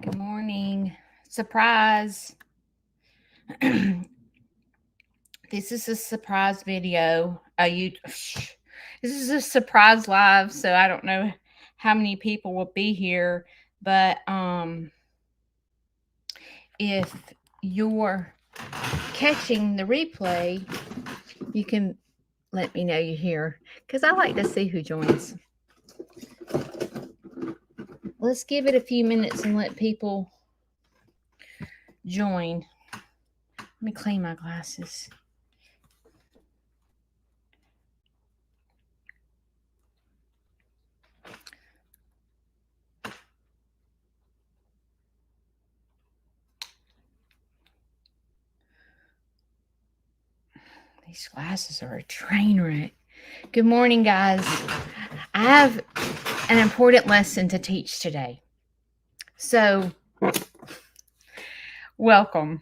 Good morning. Surprise. This is a surprise video. This is a surprise live, so I don't know how many people will be here, but if you're catching the replay, you can let me know you're here because I like to see who joins. Let's give it a few minutes and let people join. Let me clean my glasses. These glasses are a train wreck. Good morning, guys. I have an important lesson to teach today. So, welcome.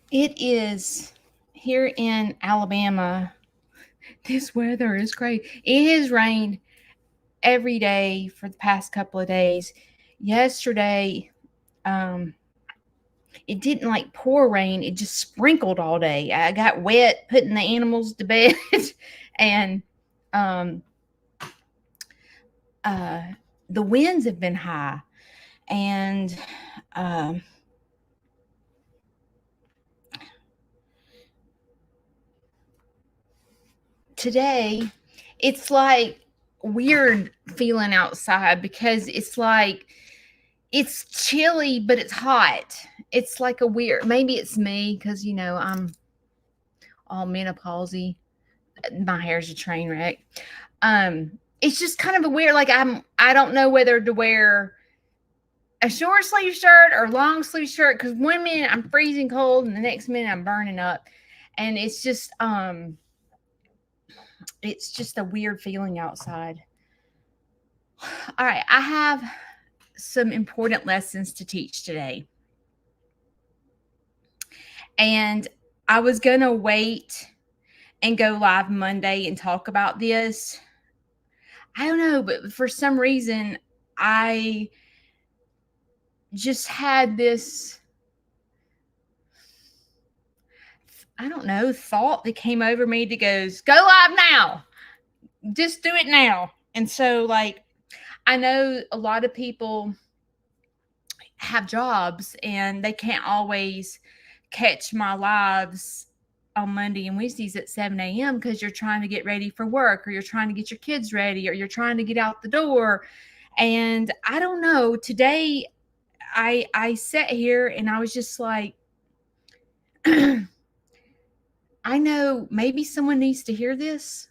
It is here in Alabama. This weather is great. It has rained every day for the past couple of days. Yesterday, it didn't like pour rain, it just sprinkled all day. I got wet putting the animals to bed and the winds have been high, and today it's like weird feeling outside because it's like it's chilly but it's hot. It's like a weird, maybe it's me because I'm all menopausy. My hair's a train wreck. It's just kind of a weird, like I don't know whether to wear a short sleeve shirt or long sleeve shirt because one minute I'm freezing cold and the next minute I'm burning up, and it's just a weird feeling outside. All right, I have some important lessons to teach today, and I was gonna wait and go live Monday and talk about this. I don't know, but for some reason I just had this, I don't know, thought that came over me that goes, go live now. Just do it now. And so, like, I know a lot of people have jobs and they can't always catch my lives on Monday and Wednesdays at 7 a.m. because you're trying to get ready for work, or you're trying to get your kids ready, or you're trying to get out the door. And I don't know, today I sat here and I was just like, I know maybe someone needs to hear this.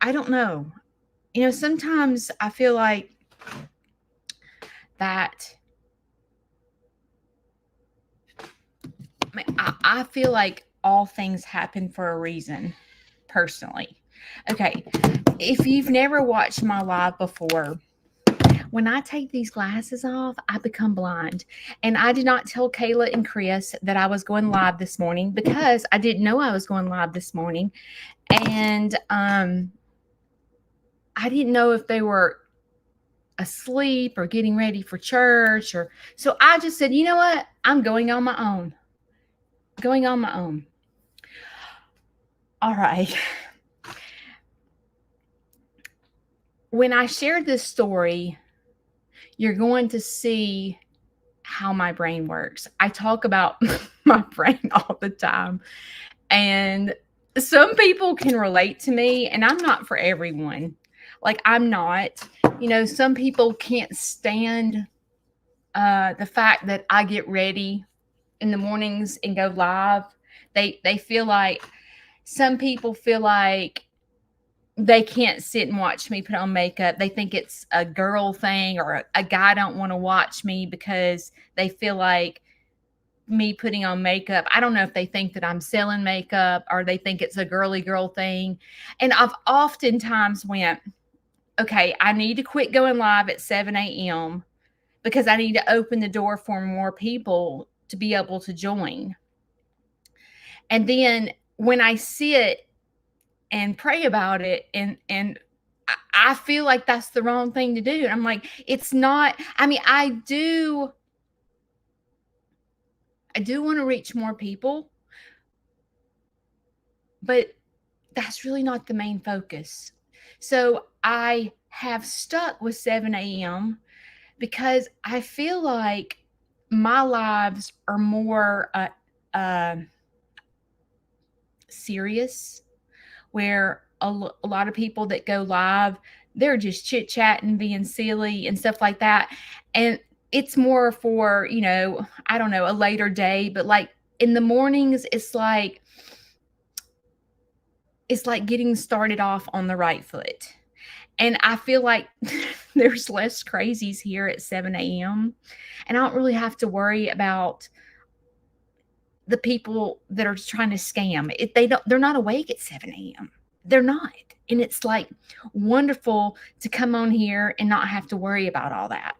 I don't know. Sometimes I feel like that I feel like all things happen for a reason, personally. Okay, if you've never watched my live before, when I take these glasses off, I become blind. And I did not tell Kayla and Chris that I was going live this morning because I didn't know I was going live this morning. And I didn't know if they were asleep or getting ready for church, or so I just said, you know what? I'm going on my own. Going on my own. All right. When I share this story, you're going to see how my brain works. I talk about my brain all the time, and some people can relate to me, and I'm not for everyone. Like, I'm not. Some people can't stand the fact that I get ready in the mornings and go live. They feel like, some people feel like they can't sit and watch me put on makeup. They think it's a girl thing, or a guy don't want to watch me because they feel like me putting on makeup. I don't know if they think that I'm selling makeup or they think it's a girly girl thing. And I've oftentimes went, okay, I need to quit going live at 7 a.m. because I need to open the door for more people to be able to join. And then when I sit and pray about it, and I feel like that's the wrong thing to do. And I'm like, it's not. I mean, I do want to reach more people, but that's really not the main focus. So I have stuck with 7 a.m. because I feel like my lives are more uh, serious, where a lot of people that go live, they're just chit chatting, being silly and stuff like that. And it's more for, I don't know, a later day, but like in the mornings, it's like getting started off on the right foot. And I feel like there's less crazies here at 7 a.m. And I don't really have to worry about the people that are trying to scam. They're not awake at 7 a.m. They're not. And it's like wonderful to come on here and not have to worry about all that.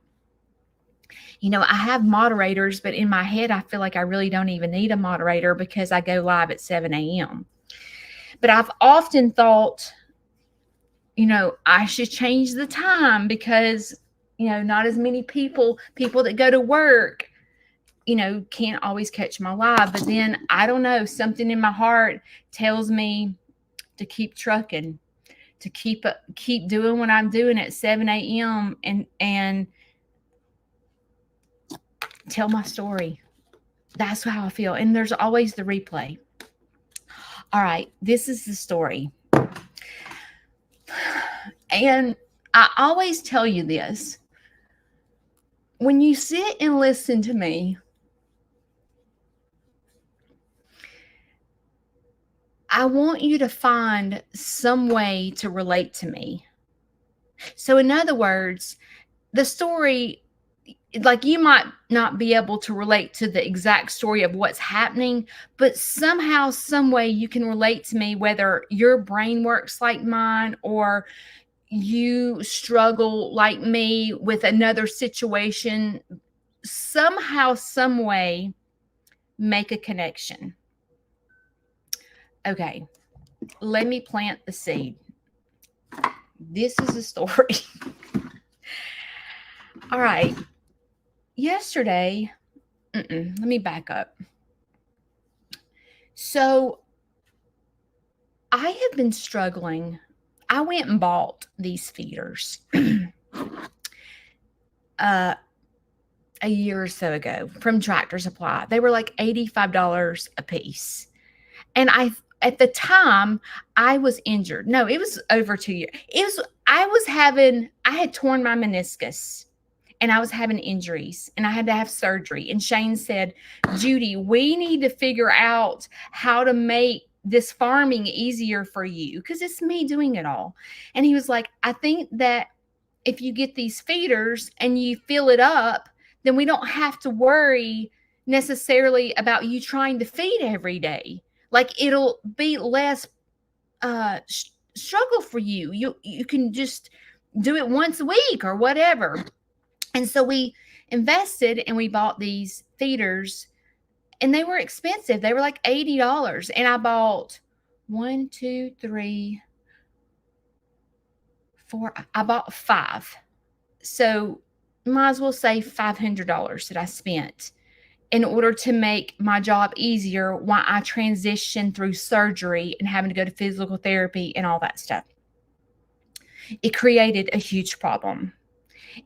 I have moderators, but in my head, I feel like I really don't even need a moderator because I go live at 7 a.m. But I've often thought, I should change the time because, not as many people that go to work, can't always catch my live. But then I don't know, something in my heart tells me to keep trucking, to keep doing what I'm doing at 7 a.m. and tell my story. That's how I feel. And there's always the replay. All right, this is the story. And I always tell you this. When you sit and listen to me, I want you to find some way to relate to me. So, in other words, the story, like, you might not be able to relate to the exact story of what's happening, but somehow, some way you can relate to me, whether your brain works like mine or you struggle like me with another situation. Somehow, some way, make a connection. Okay, let me plant the seed. This is a story. All right. Yesterday, let me back up. So I have been struggling. I went and bought these feeders a year or so ago from Tractor Supply. They were like $85 a piece. And at the time, I was injured. No, it was over 2 years. I had torn my meniscus and I was having injuries and I had to have surgery. And Shane said, Judy, we need to figure out how to make this farming easier for you because it's me doing it all. And he was like, I think that if you get these feeders and you fill it up, then we don't have to worry necessarily about you trying to feed every day. Like, it'll be less struggle for you. You can just do it once a week or whatever. And so we invested and we bought these feeders, and they were expensive. They were like $80. And I bought 1, 2, 3, 4. I bought 5. So might as well say $500 that I spent in order to make my job easier while I transitioned through surgery and having to go to physical therapy and all that stuff. It created a huge problem.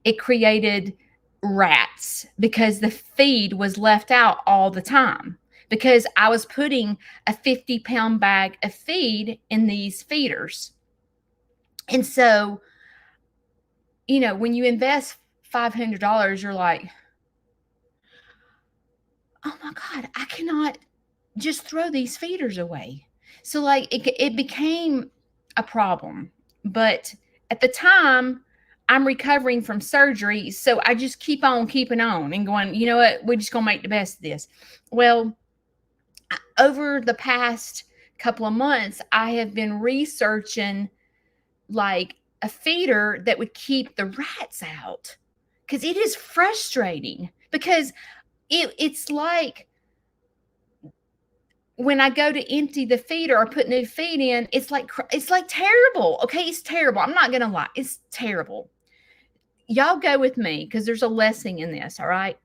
It created rats because the feed was left out all the time because I was putting a 50-pound bag of feed in these feeders. And so, when you invest $500, you're like, oh my God, I cannot just throw these feeders away. So like it became a problem. But at the time, I'm recovering from surgery. So I just keep on keeping on and going, you know what? We're just going to make the best of this. Well, over the past couple of months, I have been researching like a feeder that would keep the rats out because it is frustrating because it's like when I go to empty the feeder or put new feed in, it's like terrible. Okay, it's terrible. I'm not gonna lie, it's terrible. Y'all go with me because there's a lesson in this. All right,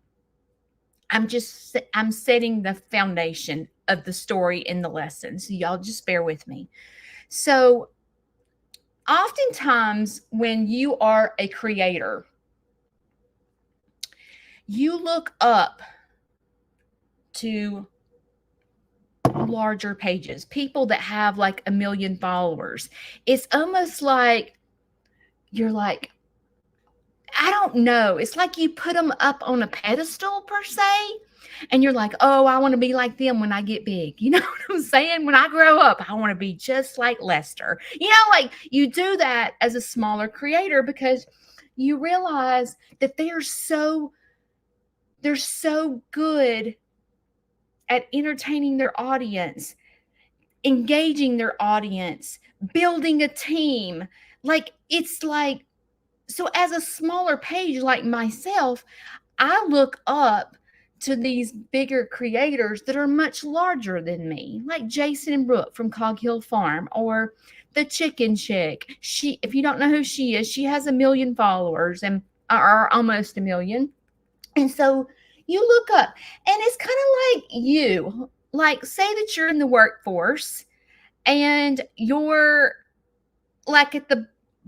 I'm setting the foundation of the story in the lesson, so y'all just bear with me. So, oftentimes when you are a creator, you look up to larger pages, people that have like a million followers. It's almost like you're like, I don't know. It's like you put them up on a pedestal per se, and you're like, oh, I want to be like them when I get big. You know what I'm saying? When I grow up, I want to be just like Lester. You know, like you do that as a smaller creator because you realize that they're so good at entertaining their audience, engaging their audience, building a team. Like it's like, so as a smaller page like myself, I look up to these bigger creators that are much larger than me, like Jason and Brooke from Cog Hill Farm or the Chicken Chick. She, if you don't know who she is, she has a million followers and or almost a million. And so you look up, and it's kind of like you, like say that you're in the workforce and you're like at the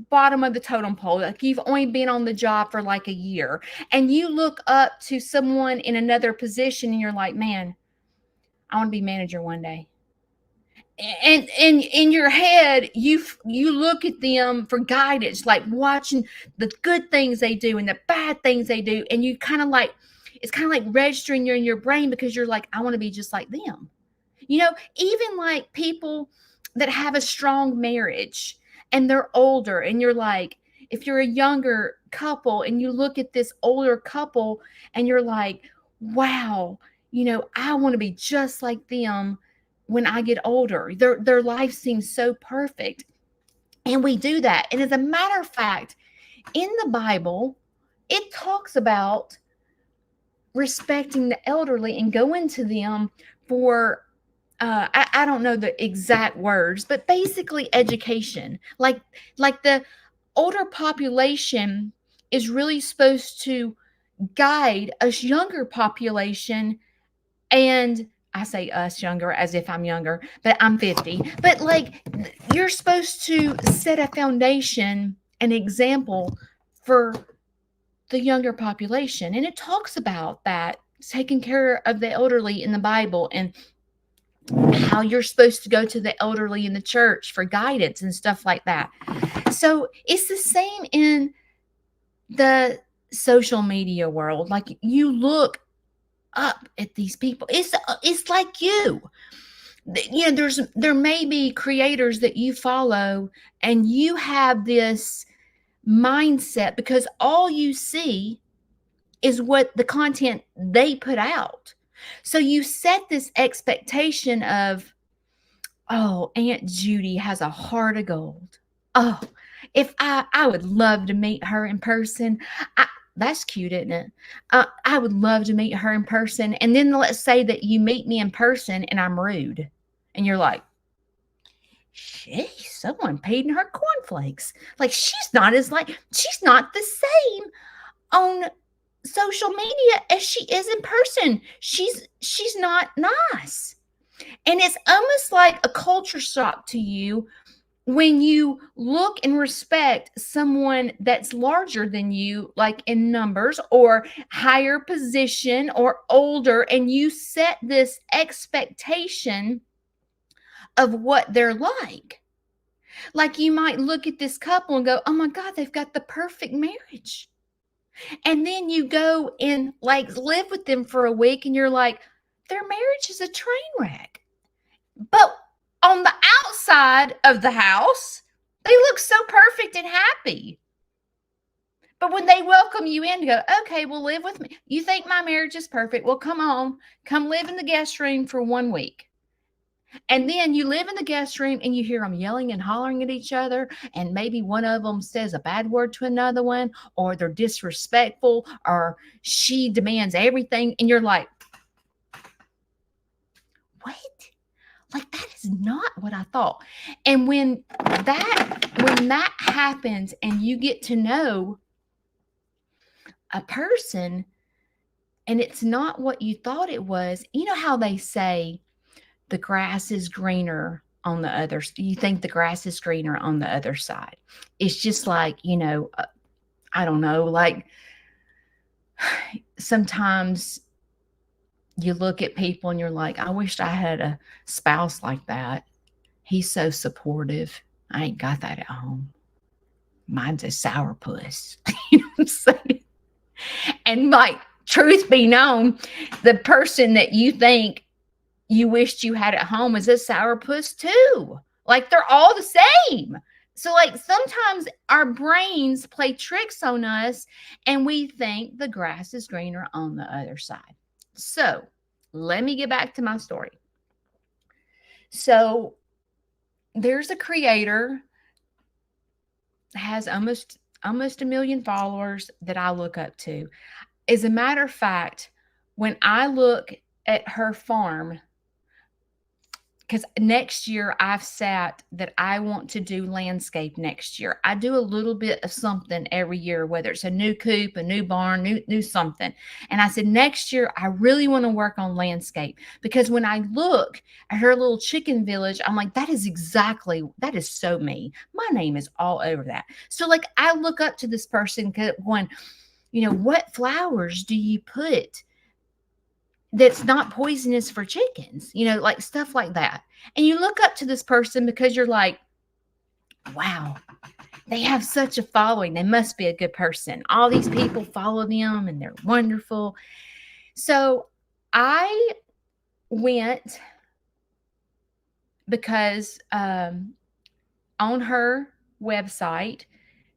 bottom of the totem pole, like you've only been on the job for like a year, and you look up to someone in another position and you're like, man, I want to be manager one day. And in your head, you look at them for guidance, like watching the good things they do and the bad things they do, and you kind of like, it's kind of like registering in your brain because you're like, I want to be just like them. You know, even like people that have a strong marriage and they're older, and you're like, if you're a younger couple and you look at this older couple and you're like, wow, you know, I want to be just like them when I get older. Their life seems so perfect. And we do that. And as a matter of fact, in the Bible, it talks about respecting the elderly and going to them for I don't know the exact words, but basically education. Like the older population is really supposed to guide us younger population. And I say us younger as if I'm younger, but I'm 50. But like you're supposed to set a foundation, an example for the younger population. And it talks about that, taking care of the elderly in the Bible, and how you're supposed to go to the elderly in the church for guidance and stuff like that. So it's the same in the social media world. Like you look up at these people. It's like you know, there may be creators that you follow and you have this mindset because all you see is what the content they put out. So you set this expectation of, oh, Aunt Judy has a heart of gold. Oh, if I would love to meet her in person. That's cute, isn't it? I would love to meet her in person. And then let's say that you meet me in person and I'm rude. And you're like, sheesh, someone paid in her cornflakes. Like she's not the same on social media as she is in person. She's not nice. And it's almost like a culture shock to you when you look and respect someone that's larger than you, like in numbers or higher position or older, and you set this expectation of what they're like. Like you might look at this couple and go, oh my God, they've got the perfect marriage. And then you go and like live with them for a week and you're like, their marriage is a train wreck. But on the outside of the house, they look so perfect and happy. But when they welcome you in to go, okay, well, live with me. You think my marriage is perfect? Well, come on, come live in the guest room for 1 week. And then you live in the guest room and you hear them yelling and hollering at each other. And maybe one of them says a bad word to another one, or they're disrespectful, or she demands everything. And you're like, what? Like, that is not what I thought. And when that happens and you get to know a person and it's not what you thought it was, you know how they say the grass is greener on the other, you think the grass is greener on the other side. It's just like, I don't know, like sometimes you look at people and you're like, I wish I had a spouse like that. He's so supportive. I ain't got that at home. Mine's a sourpuss. You know what I'm saying? And like, truth be known, the person that you think you wished you had at home is a sourpuss too. Like, they're all the same. So, like, sometimes our brains play tricks on us and we think the grass is greener on the other side. So, let me get back to my story. So, there's a creator has almost a million followers that I look up to. As a matter of fact, when I look at her farm, because next year I've sat that I want to do landscape next year. I do a little bit of something every year, whether it's a new coop, a new barn, new something. And I said, next year I really want to work on landscape, because when I look at her little chicken village, I'm like, that is so me. My name is all over that. So like, I look up to this person going, what flowers do you put that's not poisonous for chickens, like stuff like that. And you look up to this person because you're like, wow, they have such a following. They must be a good person. All these people follow them and they're wonderful. So I went because on her website,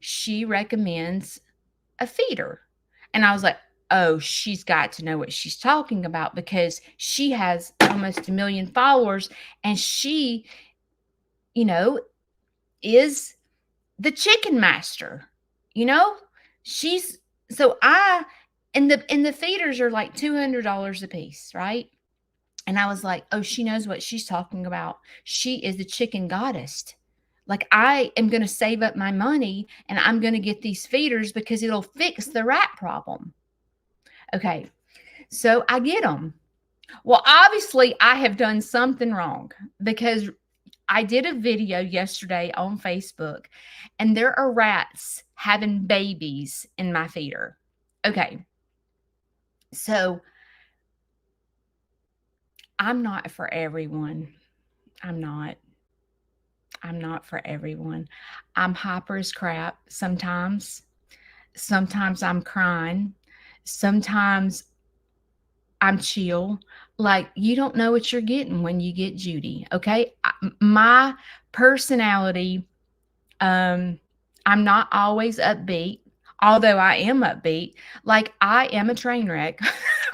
she recommends a feeder. And I was like, oh, she's got to know what she's talking about, because she has almost a million followers and she, is the chicken master. She's so I and the feeders are like $200 a piece, right? And I was like, oh, she knows what she's talking about. She is the chicken goddess. Like, I am going to save up my money and I'm going to get these feeders because it'll fix the rat problem. Okay, so I get them. Well, obviously, I have done something wrong, because I did a video yesterday on Facebook and there are rats having babies in my feeder. Okay, so I'm not for everyone. I'm not. I'm not for everyone. I'm hyper as crap sometimes. Sometimes I'm crying. Sometimes I'm chill. Like, you don't know what you're getting when you get Judy. Okay. My personality, I'm not always upbeat, although I am upbeat. Like, I am a train wreck.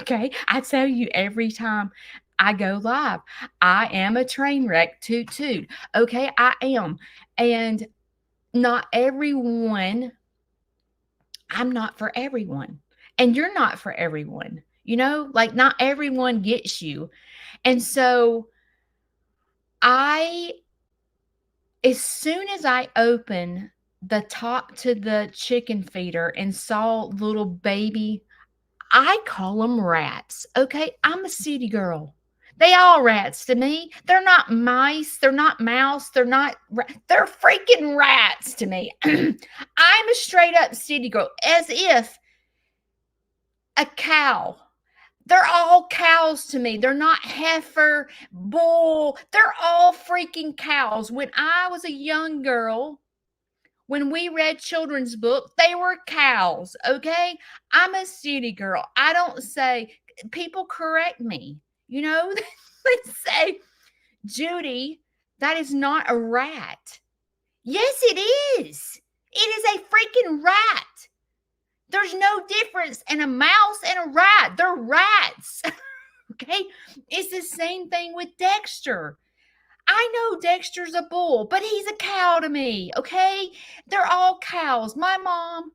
Okay. I tell you every time I go live, I am a train wreck. Toot toot. Okay. I am. And not everyone, I'm not for everyone. And you're not for everyone. Like, not everyone gets you. And so I, as soon as I opened the top to the chicken feeder and saw little baby, I call them rats. Okay. I'm a city girl. They all rats to me. They're not mice. They're not mouse. They're freaking rats to me. I'm a straight up city girl, as if a cow. They're all cows to me. They're not heifer, bull. They're all freaking cows. When I was a young girl, when we read children's books, they were cows, okay? I'm a city girl. I don't say, people correct me. They say, Judy, that is not a rat. Yes, it is. It is a freaking rat. There's no difference in a mouse and a rat. They're rats. Okay? It's the same thing with Dexter. I know Dexter's a bull, but he's a cow to me. Okay? They're all cows. My mom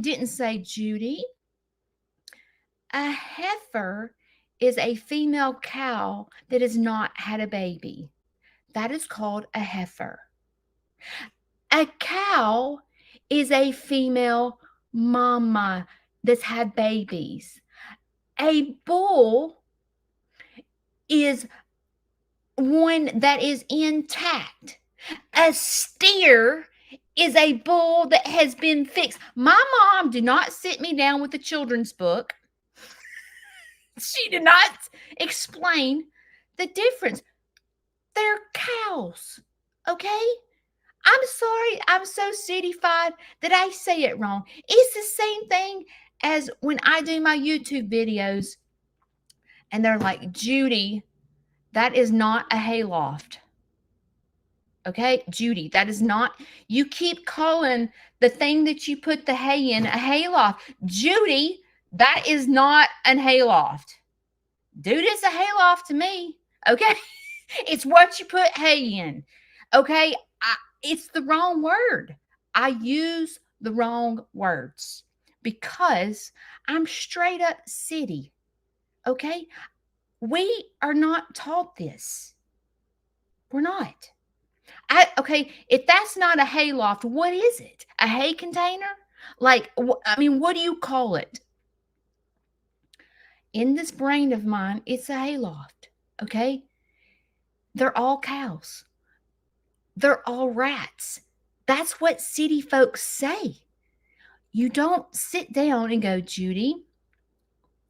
didn't say, Judy, a heifer is a female cow that has not had a baby. That is called a heifer. A cow is a female mama that's had babies. A bull is one that is intact. A steer is a bull that has been fixed. My mom did not sit me down with a children's book. She did not explain the difference. They're cows, okay? I'm sorry, I'm so cityfied that I say it wrong. It's the same thing as when I do my YouTube videos and they're like, Judy, that is not a hayloft. Okay, Judy, that is not, you keep calling the thing that you put the hay in a hayloft. Judy, that is not an hayloft. Dude, it's a hayloft to me. Okay, it's what you put hay in. Okay, it's the wrong word. I use the wrong words because I'm straight up city. Okay, we are not taught this. We're not. Okay, if that's not a hayloft, what is it? A hay container? Like, I mean, what do you call it? In this brain of mine, it's a hayloft. Okay, they're all cows. They're all rats. That's what city folks say. You don't sit down and go, Judy,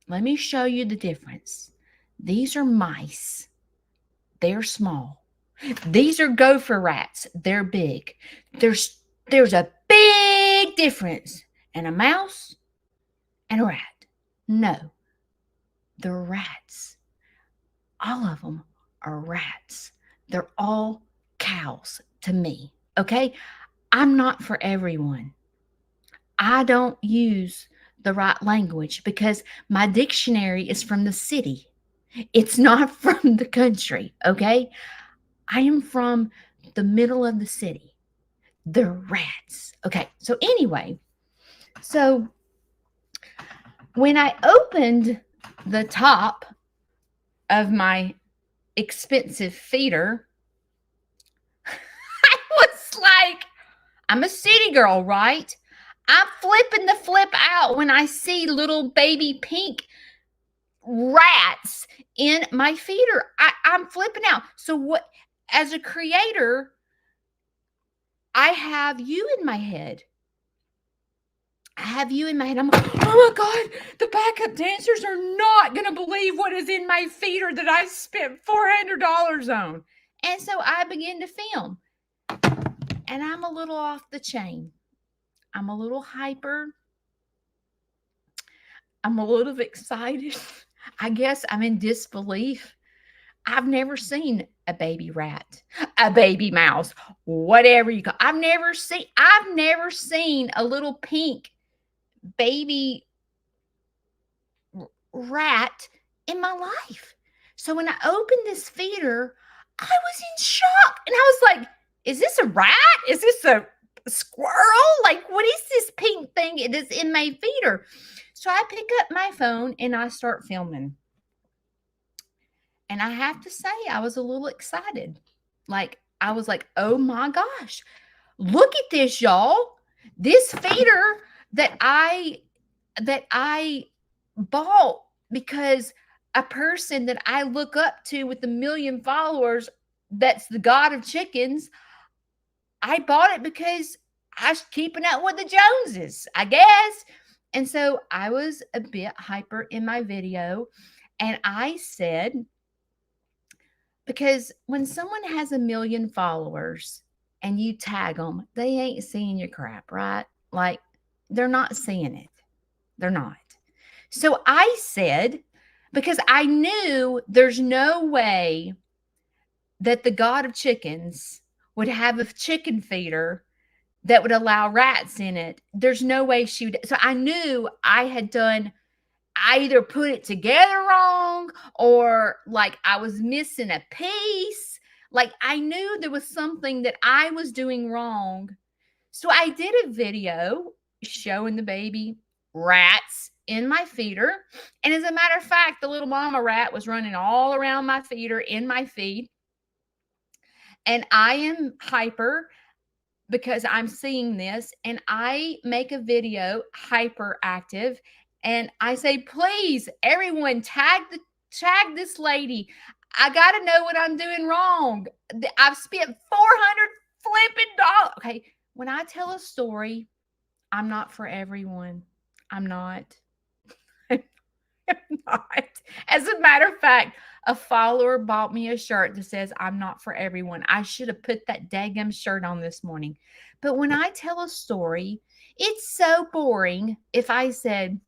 let me show you the difference. These are mice. They're small. These are gopher rats. They're big. There's a big difference in a mouse and a rat. No, they're rats. All of them are rats. They're all cows to me. Okay? I'm not for everyone. I don't use the right language because my dictionary is from the city. It's not from the country. Okay? I am from the middle of the city. The rats. Okay. So, anyway, so when I opened the top of my expensive feeder, I was like, I'm a city girl, right? I'm flipping the flip out when I see little baby pink rats in my feeder. I'm flipping out. So, what, as a creator, I have you in my head. I have you in my head. I'm like, oh my God, the backup dancers are not going to believe what is in my feeder that I spent $400 on. And so I begin to film. And I'm a little off the chain. I'm a little hyper. I'm a little excited. I guess I'm in disbelief. I've never seen a baby rat, a baby mouse, whatever you call. I've never seen a little pink baby rat in my life. So when I opened this feeder, I was in shock. And I was like, is this a rat? Is this a squirrel? Like, what is this pink thing that's in my feeder? So I pick up my phone and I start filming. And I have to say, I was a little excited. Like, I was like, oh my gosh, look at this, y'all. This feeder that I bought because a person that I look up to with 1 million followers, that's the god of chickens, I bought it because I was keeping up with the Joneses, I guess. And so I was a bit hyper in my video. And I said, because when someone has 1 million followers and you tag them, they ain't seeing your crap, right? Like, they're not seeing it. They're not. So I said, because I knew there's no way that the god of chickens would have a chicken feeder that would allow rats in it. There's no way she would. So I knew I either put it together wrong or like I was missing a piece. Like I knew there was something that I was doing wrong. So I did a video showing the baby rats in my feeder. And as a matter of fact, the little mama rat was running all around my feeder in my feed. And I am hyper because I'm seeing this, and I make a video hyperactive, and I say, please, everyone, tag this lady. I gotta know what I'm doing wrong. I've spent 400 flipping dollars. Okay, when I tell a story, I'm not for everyone. I'm not. Not. As a matter of fact, a follower bought me a shirt that says, I'm not for everyone. I should have put that daggum shirt on this morning. But when I tell a story, it's so boring if I said,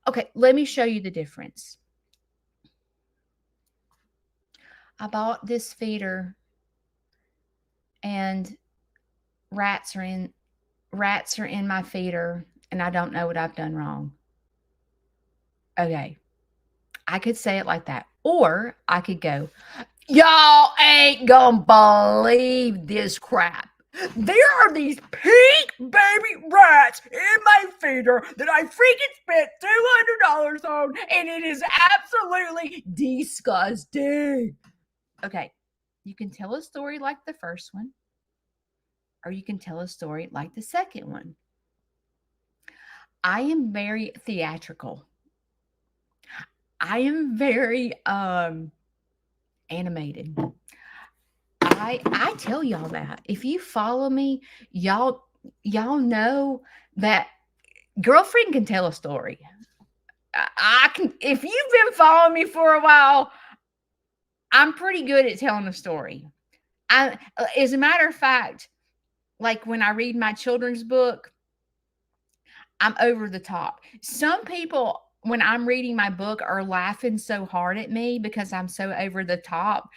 okay, let me show you the difference. I bought this feeder and rats are in my feeder and I don't know what I've done wrong. Okay. I could say it like that. Or I could go, y'all ain't gonna believe this crap. There are these pink baby rats in my feeder that I freaking spent $200 on, and it is absolutely disgusting. Okay, you can tell a story like the first one, or you can tell a story like the second one. I am very theatrical. I am very animated. I tell y'all that. If you follow me, y'all know that girlfriend can tell a story. I can, if you've been following me for a while, I'm pretty good at telling a story. As a matter of fact, like when I read my children's book, I'm over the top. Some people, when I'm reading my book, are laughing so hard at me because I'm so over the top.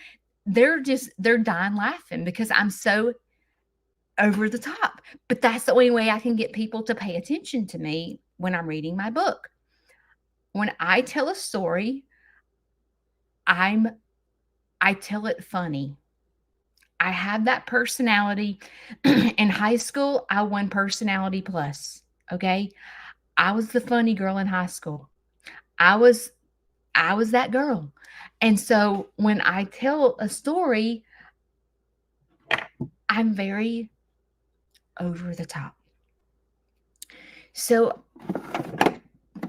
They're dying laughing because I'm so over the top. But that's the only way I can get people to pay attention to me when I'm reading my book. When I tell a story, I tell it funny. I have that personality. In high school, I won personality plus. Okay. I was the funny girl in high school. I was that girl. And so when I tell a story, I'm very over the top. So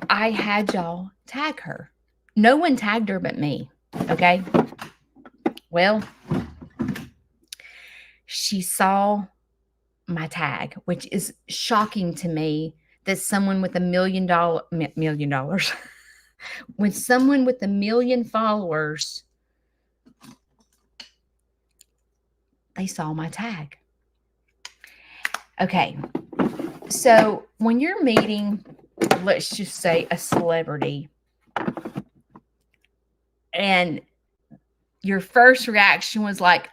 I had y'all tag her. No one tagged her but me. Okay. Well, she saw my tag, which is shocking to me that someone with $1 million, when someone with 1 million followers, they saw my tag. Okay. So when you're meeting, let's just say a celebrity, and your first reaction was like,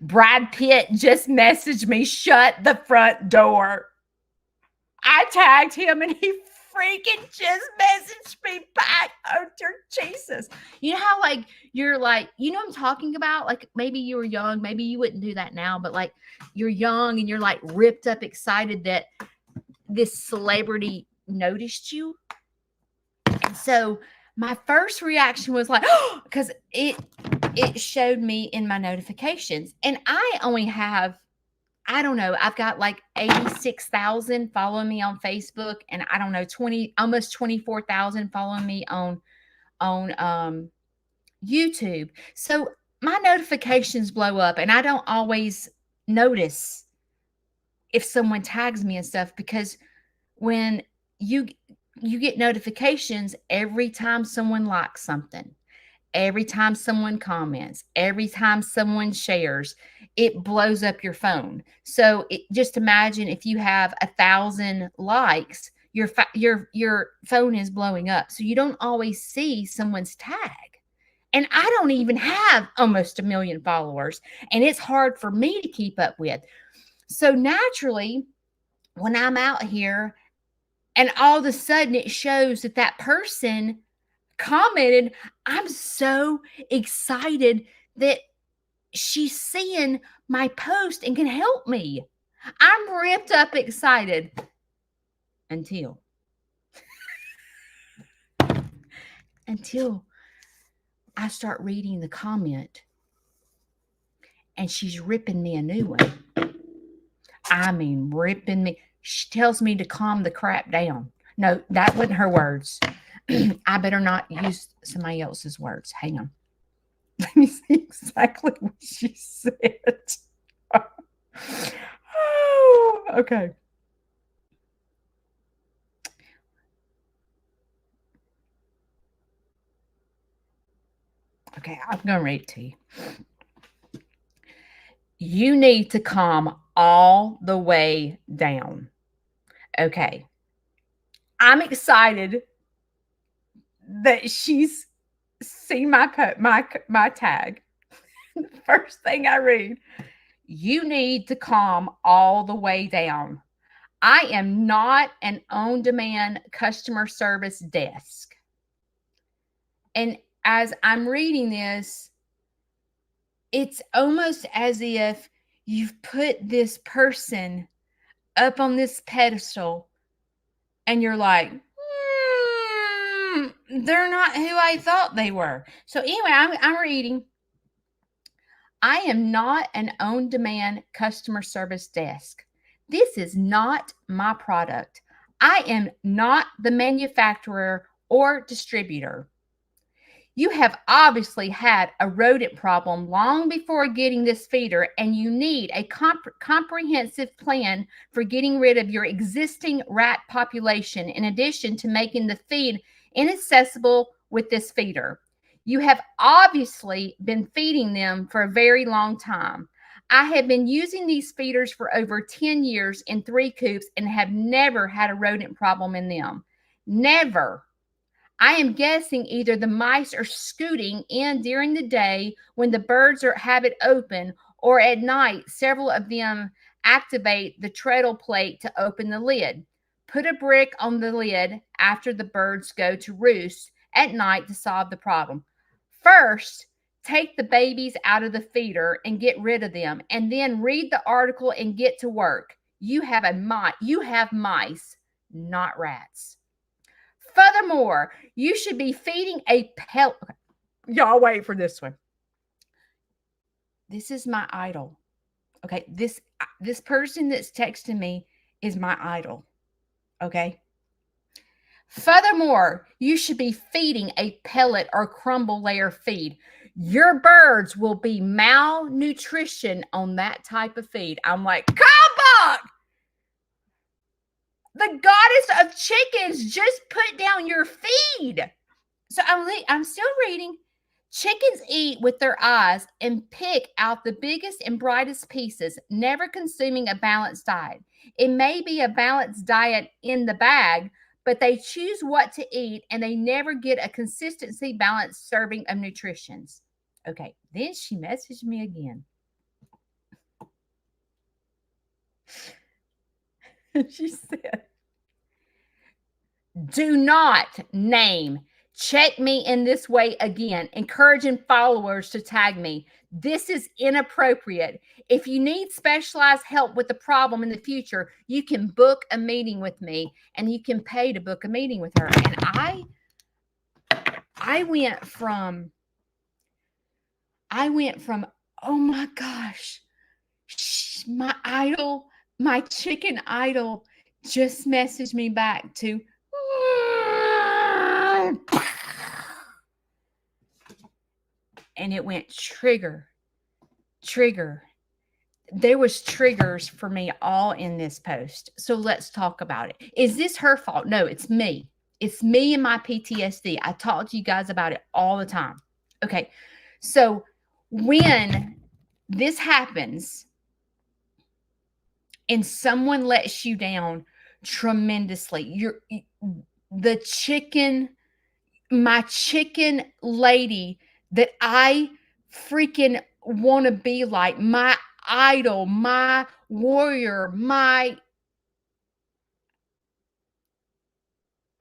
Brad Pitt just messaged me, shut the front door. I tagged him and he freaking just messaged me back. Oh, dear Jesus. You know how, like, you're like, you know what I'm talking about? Like, maybe you were young. Maybe you wouldn't do that now, but like, you're young and you're like ripped up, excited that this celebrity noticed you. And so my first reaction was like, oh, because it showed me in my notifications. And I only have, I don't know, I've got like 86,000 following me on Facebook, and I don't know, almost 24,000 following me on YouTube. So my notifications blow up, and I don't always notice if someone tags me and stuff, because when you get notifications every time someone likes something, every time someone comments, every time someone shares, it blows up your phone. So just imagine if you have 1,000 likes, your phone is blowing up. So you don't always see someone's tag. And I don't even have almost 1 million followers, and it's hard for me to keep up with. So naturally, when I'm out here and all of a sudden it shows that person commented, I'm so excited that she's seeing my post and can help me. I'm ripped up excited until I start reading the comment. and she's ripping me a new one. I mean, ripping me. She tells me to calm the crap down. No, that wasn't her words. I better not use somebody else's words. Hang on. Let me see exactly what she said. Oh, okay. Okay, I'm going to read it to you. You need to calm all the way down. Okay. I'm excited that she's seen my tag. First thing I read, you need to calm all the way down. I am not an on-demand customer service desk. And as I'm reading this, it's almost as if you've put this person up on this pedestal and you're like, they're not who I thought they were. So anyway, I'm reading. I am not an on-demand customer service desk. This is not my product. I am not the manufacturer or distributor. You have obviously had a rodent problem long before getting this feeder, and you need a comprehensive plan for getting rid of your existing rat population, in addition to making the feed inaccessible with this feeder. You have obviously been feeding them for a very long time. I have been using these feeders for over 10 years in 3 coops and have never had a rodent problem in them. Never. I am guessing either the mice are scooting in during the day when the birds have it open, or at night, several of them activate the treadle plate to open the lid. Put a brick on the lid after the birds go to roost at night to solve the problem. First, take the babies out of the feeder and get rid of them, and then read the article and get to work. You have mice, not rats. Furthermore, you should be feeding a pellet. Y'all wait for this one. This is my idol. Okay, this person that's texting me is my idol. Okay. Furthermore, you should be feeding a pellet or crumble layer feed. Your birds will be malnutrition on that type of feed. I'm like, come on! The goddess of chickens just put down your feed. So I'm still reading. Chickens eat with their eyes and pick out the biggest and brightest pieces, never consuming a balanced diet. It may be a balanced diet in the bag, but they choose what to eat and they never get a consistency balanced serving of nutritions. Okay, then she messaged me again. She said, do not name. Check me in this way again, encouraging followers to tag me. This is inappropriate. If you need specialized help with the problem in the future, you can book a meeting with me, and you can pay to book a meeting with her. And I went from, oh my gosh, my idol, my chicken idol just messaged me back to, and it went trigger. There was triggers for me all in this post. So let's talk about it. Is this her fault? No, it's me. It's me and my PTSD. I talk to you guys about it all the time. Okay. So when this happens and someone lets you down tremendously, my chicken lady that I freaking want to be like, my idol, my warrior, my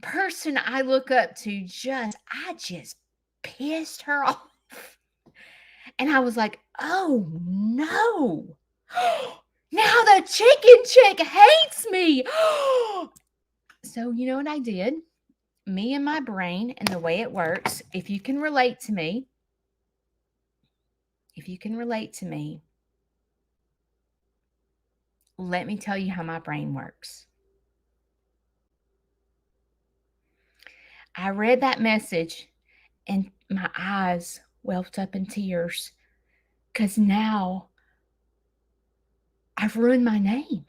person I look up to, I just pissed her off. And I was like, oh no. Now the chicken chick hates me. So you know what I did? Me and my brain and the way it works, if you can relate to me, let me tell you how my brain works. I read that message and my eyes welled up in tears because now I've ruined my name.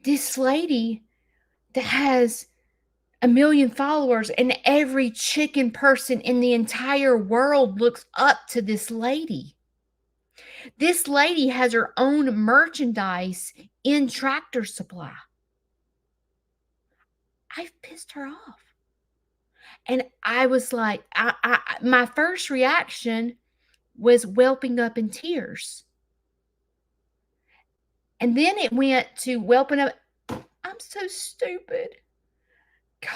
This lady that has 1 million followers, and every chicken person in the entire world looks up to this lady. This lady has her own merchandise in Tractor Supply. I've pissed her off. And I was like, my first reaction was whelping up in tears. And then it went to whelping up. I'm so stupid. God,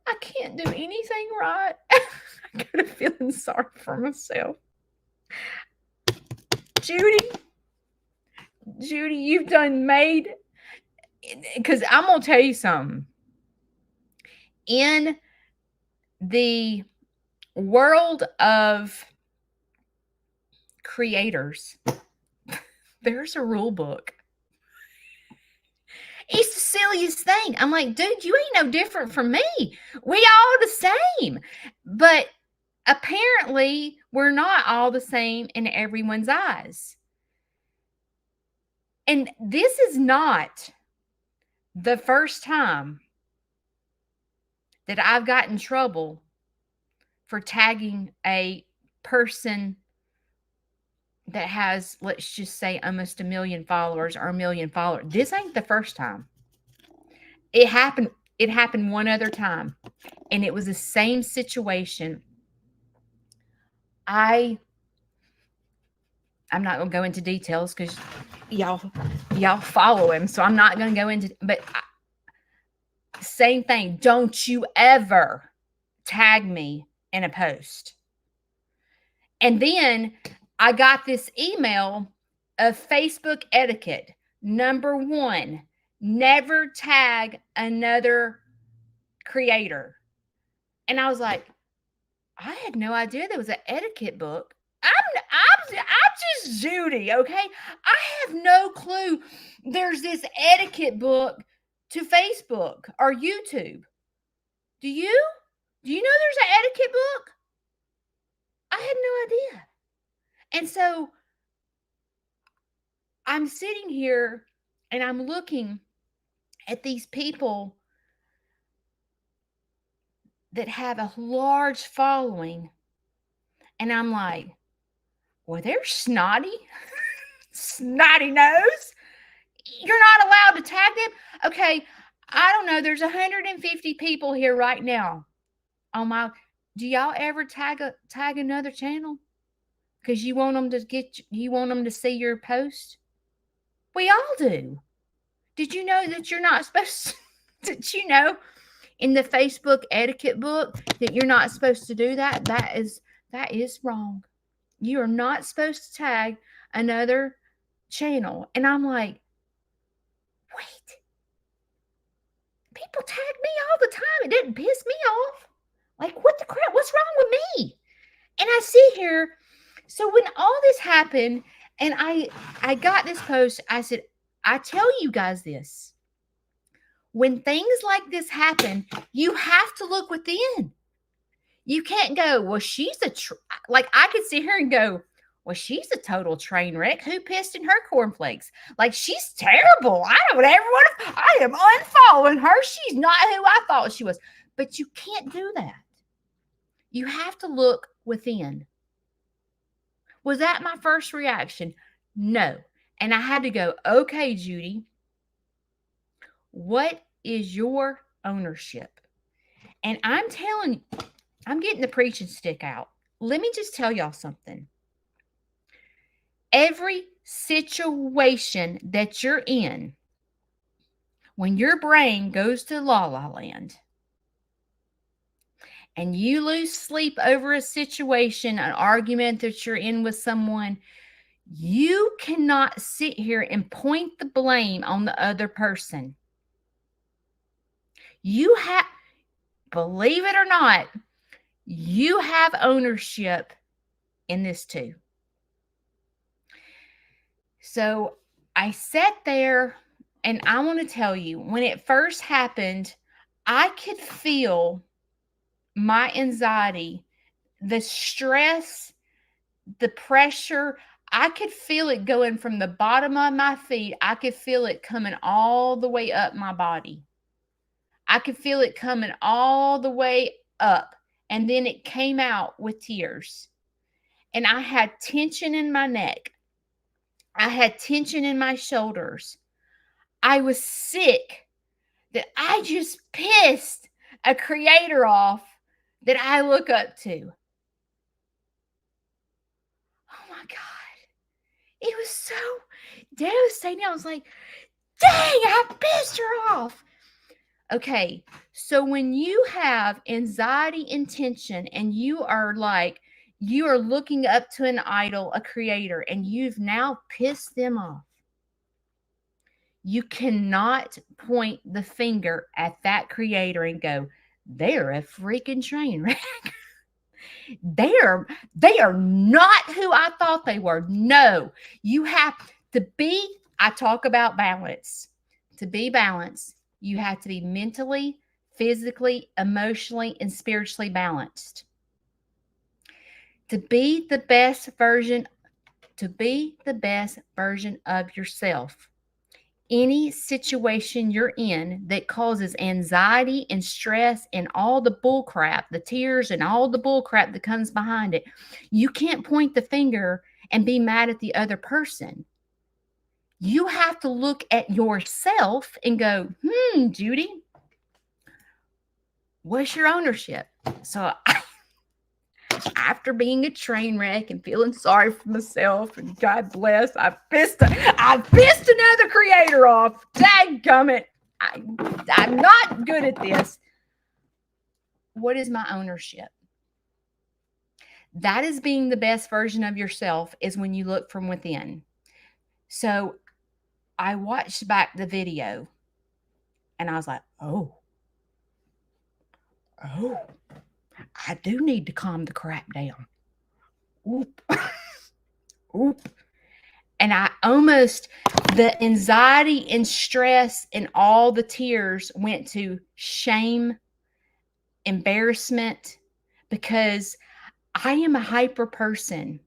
I can't do anything right. I got a feeling sorry for myself. Judy, you've done made, because I'm going to tell you something. In the world of creators, there's a rule book. It's the silliest thing. I'm like, dude, you ain't no different from me. We all the same. But apparently, we're not all the same in everyone's eyes. And this is not the first time that I've gotten in trouble for tagging a person that has, let's just say, almost 1 million followers or 1 million followers. This ain't the first time. It happened one other time, and it was the same situation. I'm not going to go into details because y'all follow him, so I'm not going to go into, but same thing. Don't you ever tag me in a post. And then I got this email of Facebook etiquette. Number 1, never tag another creator. And I was like, I had no idea there was an etiquette book. I'm just Judy, okay? I have no clue there's this etiquette book to Facebook or YouTube. Do you? Do you know there's an etiquette book? I had no idea. And so I'm sitting here and I'm looking at these people that have a large following, and I'm like, well, they're snotty. Snotty nose. You're not allowed to tag them. Okay, I don't know. There's 150 people here right now. Do y'all ever tag another channel? Because you want them to see your post? We all do. Did you know that you're not supposed to, did you know in the Facebook etiquette book that you're not supposed to do that? That is wrong. You are not supposed to tag another channel. And I'm like, wait. People tag me all the time. It didn't piss me off. Like, what the crap? What's wrong with me? And I see here. So when all this happened, and I got this post, I said, I tell you guys this. When things like this happen, you have to look within. You can't go, well, she's like I could sit here and go, well, she's a total train wreck. Who pissed in her cornflakes? Like, she's terrible. I don't ever want to, I am unfollowing her. She's not who I thought she was. But you can't do that. You have to look within. Was that my first reaction? No. And I had to go, okay, Judy, what is your ownership? And I'm telling you, I'm getting the preaching stick out. Let me just tell y'all something. Every situation that you're in, when your brain goes to la la land and you lose sleep over a situation, an argument that you're in with someone, you cannot sit here and point the blame on the other person. You have, believe it or not, you have ownership in this too. So I sat there, and I want to tell you, when it first happened, I could feel my anxiety, the stress, the pressure. I could feel it going from the bottom of my feet. I could feel it coming all the way up my body. I could feel it coming all the way up. And then it came out with tears. And I had tension in my neck. I had tension in my shoulders. I was sick that I just pissed a creator off that I look up to. Oh my God. It was so devastating. I was like, dang, I pissed her off. Okay, so when you have anxiety and tension and you are looking up to an idol, a creator, and you've now pissed them off, you cannot point the finger at that creator and go, they're a freaking train wreck. They are not who I thought they were. No, you have to be, I talk about balance. To be balanced, you have to be mentally, physically, emotionally, and spiritually balanced. To be the best version of yourself. Any situation you're in that causes anxiety and stress and all the bull crap, the tears and all the bull crap that comes behind it, you can't point the finger and be mad at the other person. You have to look at yourself and go, Judy, what's your ownership? So after being a train wreck and feeling sorry for myself, and God bless, I pissed another creator off. Dadgummit. I'm not good at this. What is my ownership? That is being the best version of yourself, is when you look from within. So I watched back the video and I was like, oh, I do need to calm the crap down. Oop. Oop. And the anxiety and stress and all the tears went to shame, embarrassment, because I am a hyper person.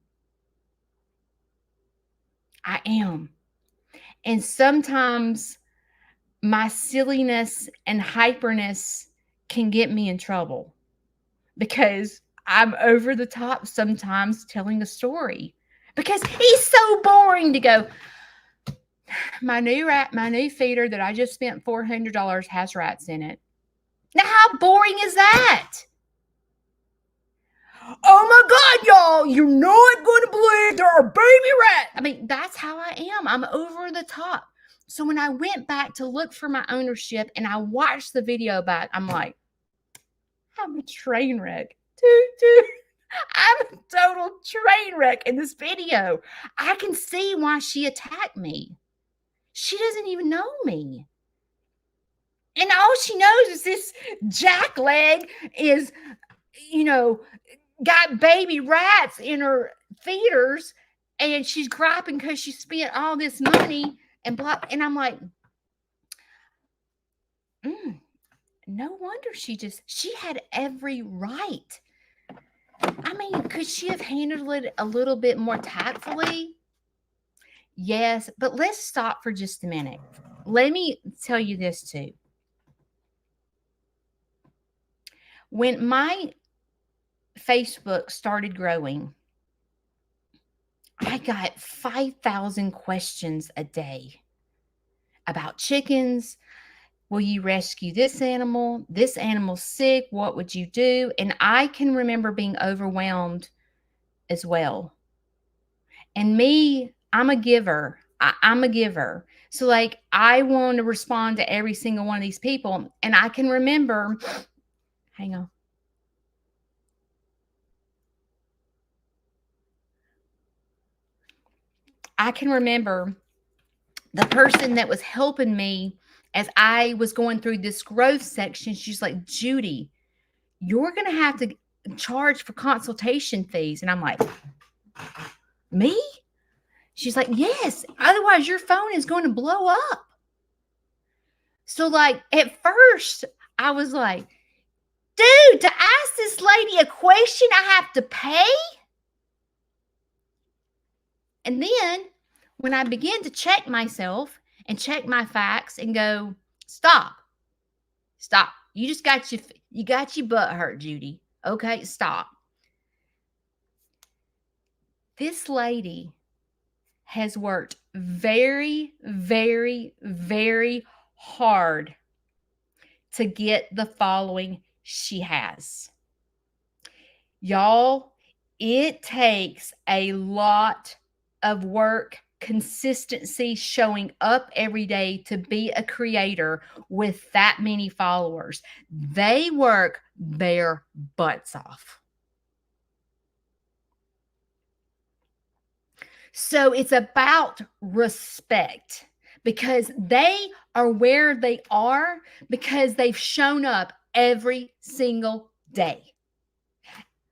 I am. And sometimes my silliness and hyperness can get me in trouble because I'm over the top sometimes telling a story, because he's so boring to go, my new feeder that I just spent $400 has rats in it. Now, how boring is that? Oh my God, y'all, you're not going to believe there are baby rats. I mean, that's how I am. I'm over the top. So when I went back to look for my ownership and I watched the video back, I'm like, I'm a train wreck. I'm a total train wreck in this video. I can see why she attacked me. She doesn't even know me. And all she knows is this jackleg is, got baby rats in her feeders, and she's griping because she spent all this money and blah. And I'm like, no wonder she had every right. I mean, could she have handled it a little bit more tactfully? Yes, but let's stop for just a minute. Let me tell you this too. When my Facebook started growing, I got 5,000 questions a day about chickens. Will you rescue this animal? This animal's sick. What would you do? And I can remember being overwhelmed as well. And me, I'm a giver. I'm a giver. So I want to respond to every single one of these people. And I can remember, hang on. I can remember the person that was helping me as I was going through this growth section. She's like, Judy, you're going to have to charge for consultation fees. And I'm like, me? She's like, yes, otherwise your phone is going to blow up. So, like, at first, I was like, dude, to ask this lady a question, I have to pay? And then when I began to check myself and check my facts and go, stop, stop. You got your butt hurt, Judy. Okay, stop. This lady has worked very, very, very hard to get the following she has. Y'all, it takes a lot of work, consistency, showing up every day to be a creator with that many followers. They work their butts off. So it's about respect, because they are where they are because they've shown up every single day.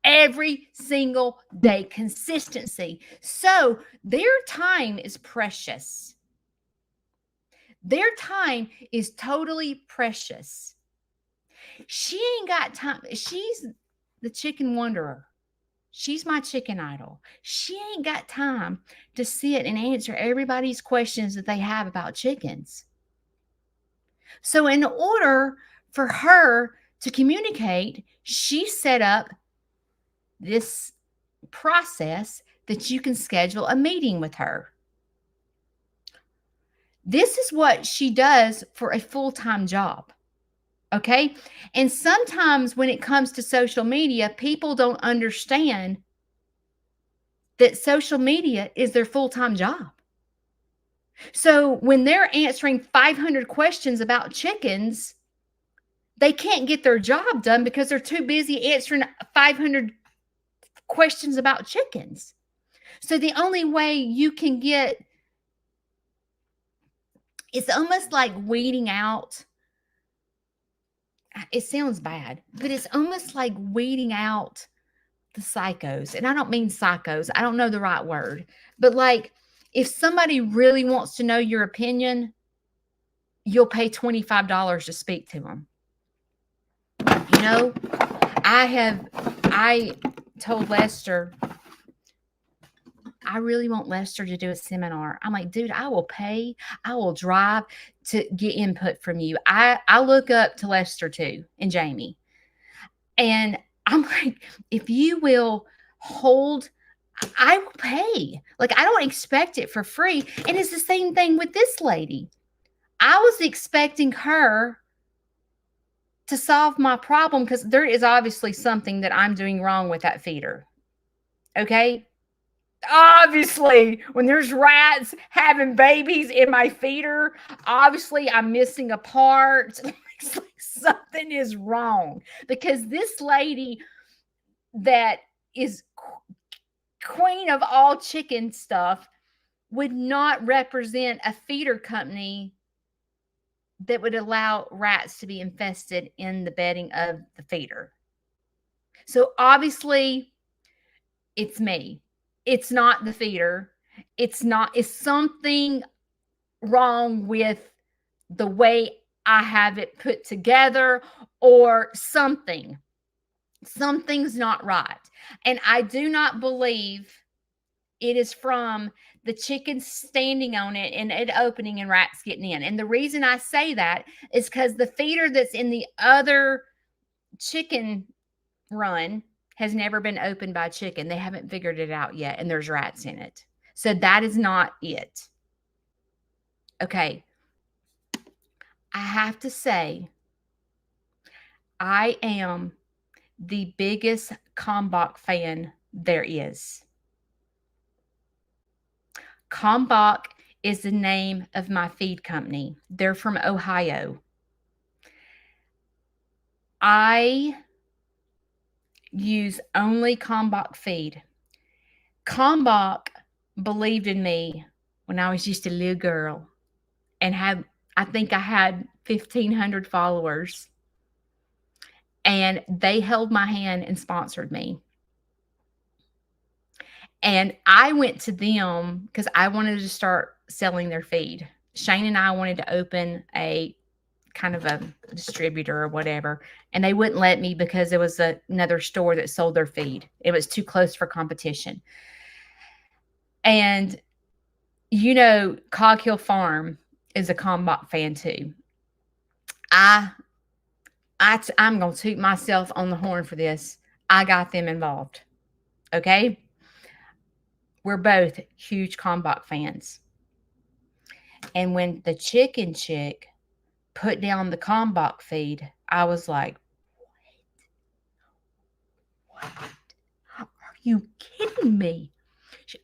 Every single day, consistency. So their time is precious. Their time is totally precious. She ain't got time. She's the chicken wanderer. She's my chicken idol. She ain't got time to sit and answer everybody's questions that they have about chickens. So, in order for her to communicate, she set up this process that you can schedule a meeting with her. This is what she does for a full-time job. Okay. And sometimes when it comes to social media, people don't understand that social media is their full-time job. So when they're answering 500 questions about chickens, they can't get their job done because they're too busy answering 500 questions about chickens. So the only way you can get, it's almost like weeding out. It sounds bad, but it's almost like weeding out the psychos. And I don't mean psychos. I don't know the right word, but like if somebody really wants to know your opinion, you'll pay $25 to speak to them. You know, I told Lester, I really want Lester to do a seminar. I'm like, dude, I will pay. I will drive to get input from you. I look up to Lester too and Jamie. And I'm like, if you will hold, I will pay. Like, I don't expect it for free. And it's the same thing with this lady. I was expecting her to solve my problem because there is obviously something that I'm doing wrong with that feeder. Okay. Obviously, when there's rats having babies in my feeder, obviously I'm missing a part. It's like something is wrong because this lady that is queen of all chicken stuff would not represent a feeder company that would allow rats to be infested in the bedding of the feeder. So obviously it's me. It's not the feeder. It's something wrong with the way I have it put together or something. Something's not right. And I do not believe it is from the chickens standing on it and it opening and rats getting in. And the reason I say that is because the feeder that's in the other chicken run has never been opened by chicken. They haven't figured it out yet, and there's rats in it. So that is not it. Okay. I have to say, I am the biggest Kalmbach fan there is. Kalmbach is the name of my feed company. They're from Ohio. I use only Kalmbach feed. Kalmbach believed in me when I was just a little girl and I think I had 1,500 followers. And they held my hand and sponsored me. And I went to them because I wanted to start selling their feed. Shane and I wanted to open a kind of a distributor or whatever, and they wouldn't let me because there was another store that sold their feed. It was too close for competition. And Cog Hill Farm is a Combot fan too. I I'm gonna toot myself on the horn for this. I got them involved. Okay, we're both huge Combot fans. And when the chicken chick put down the Combot feed, I was like, what? Are you kidding me?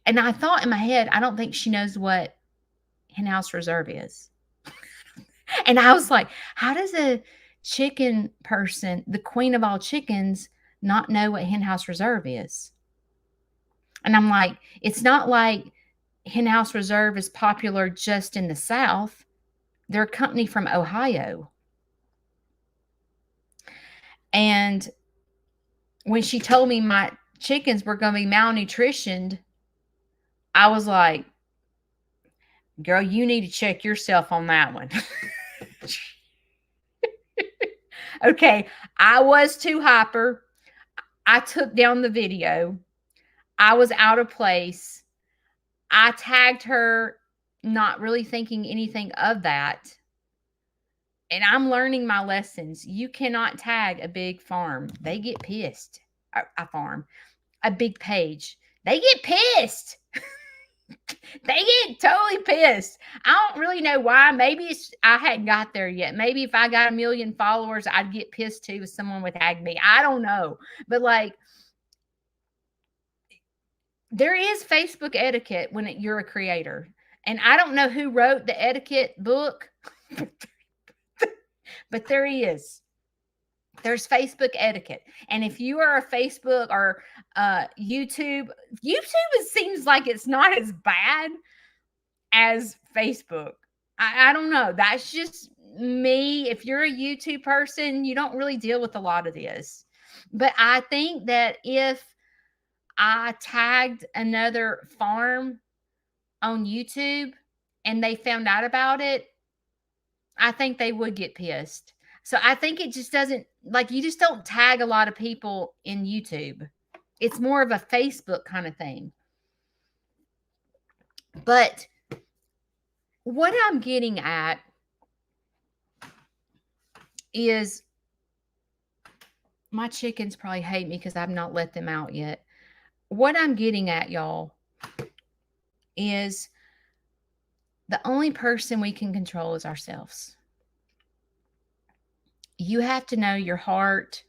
And I thought in my head, I don't think she knows what hen house reserve is. And I was like, how does a chicken person, the queen of all chickens, not know what hen house reserve is? And I'm like, it's not like hen house reserve is popular just in the South. They're a company from Ohio. And when she told me my chickens were going to be malnutritioned, I was like, girl, you need to check yourself on that one. Okay, I was too hyper. I took down the video. I was out of place. I tagged her, not really thinking anything of that. And I'm learning my lessons. You cannot tag a big farm. They get pissed. A big page. They get pissed. They get totally pissed. I don't really know why. Maybe I hadn't got there yet. Maybe if I got 1 million followers, I'd get pissed too if someone would tag me. I don't know. But there is Facebook etiquette when you're a creator. And I don't know who wrote the etiquette book, but there is. There's Facebook etiquette. And if you are a Facebook or YouTube, it seems like it's not as bad as Facebook. I don't know. That's just me. If you're a YouTube person, you don't really deal with a lot of this. But I think that if I tagged another farm on YouTube and they found out about it, I think they would get pissed. So I think it just doesn't, you just don't tag a lot of people in YouTube. It's more of a Facebook kind of thing. But what I'm getting at is my chickens probably hate me because I've not let them out yet. What I'm getting at, y'all, is the only person we can control is ourselves. You have to know your heart.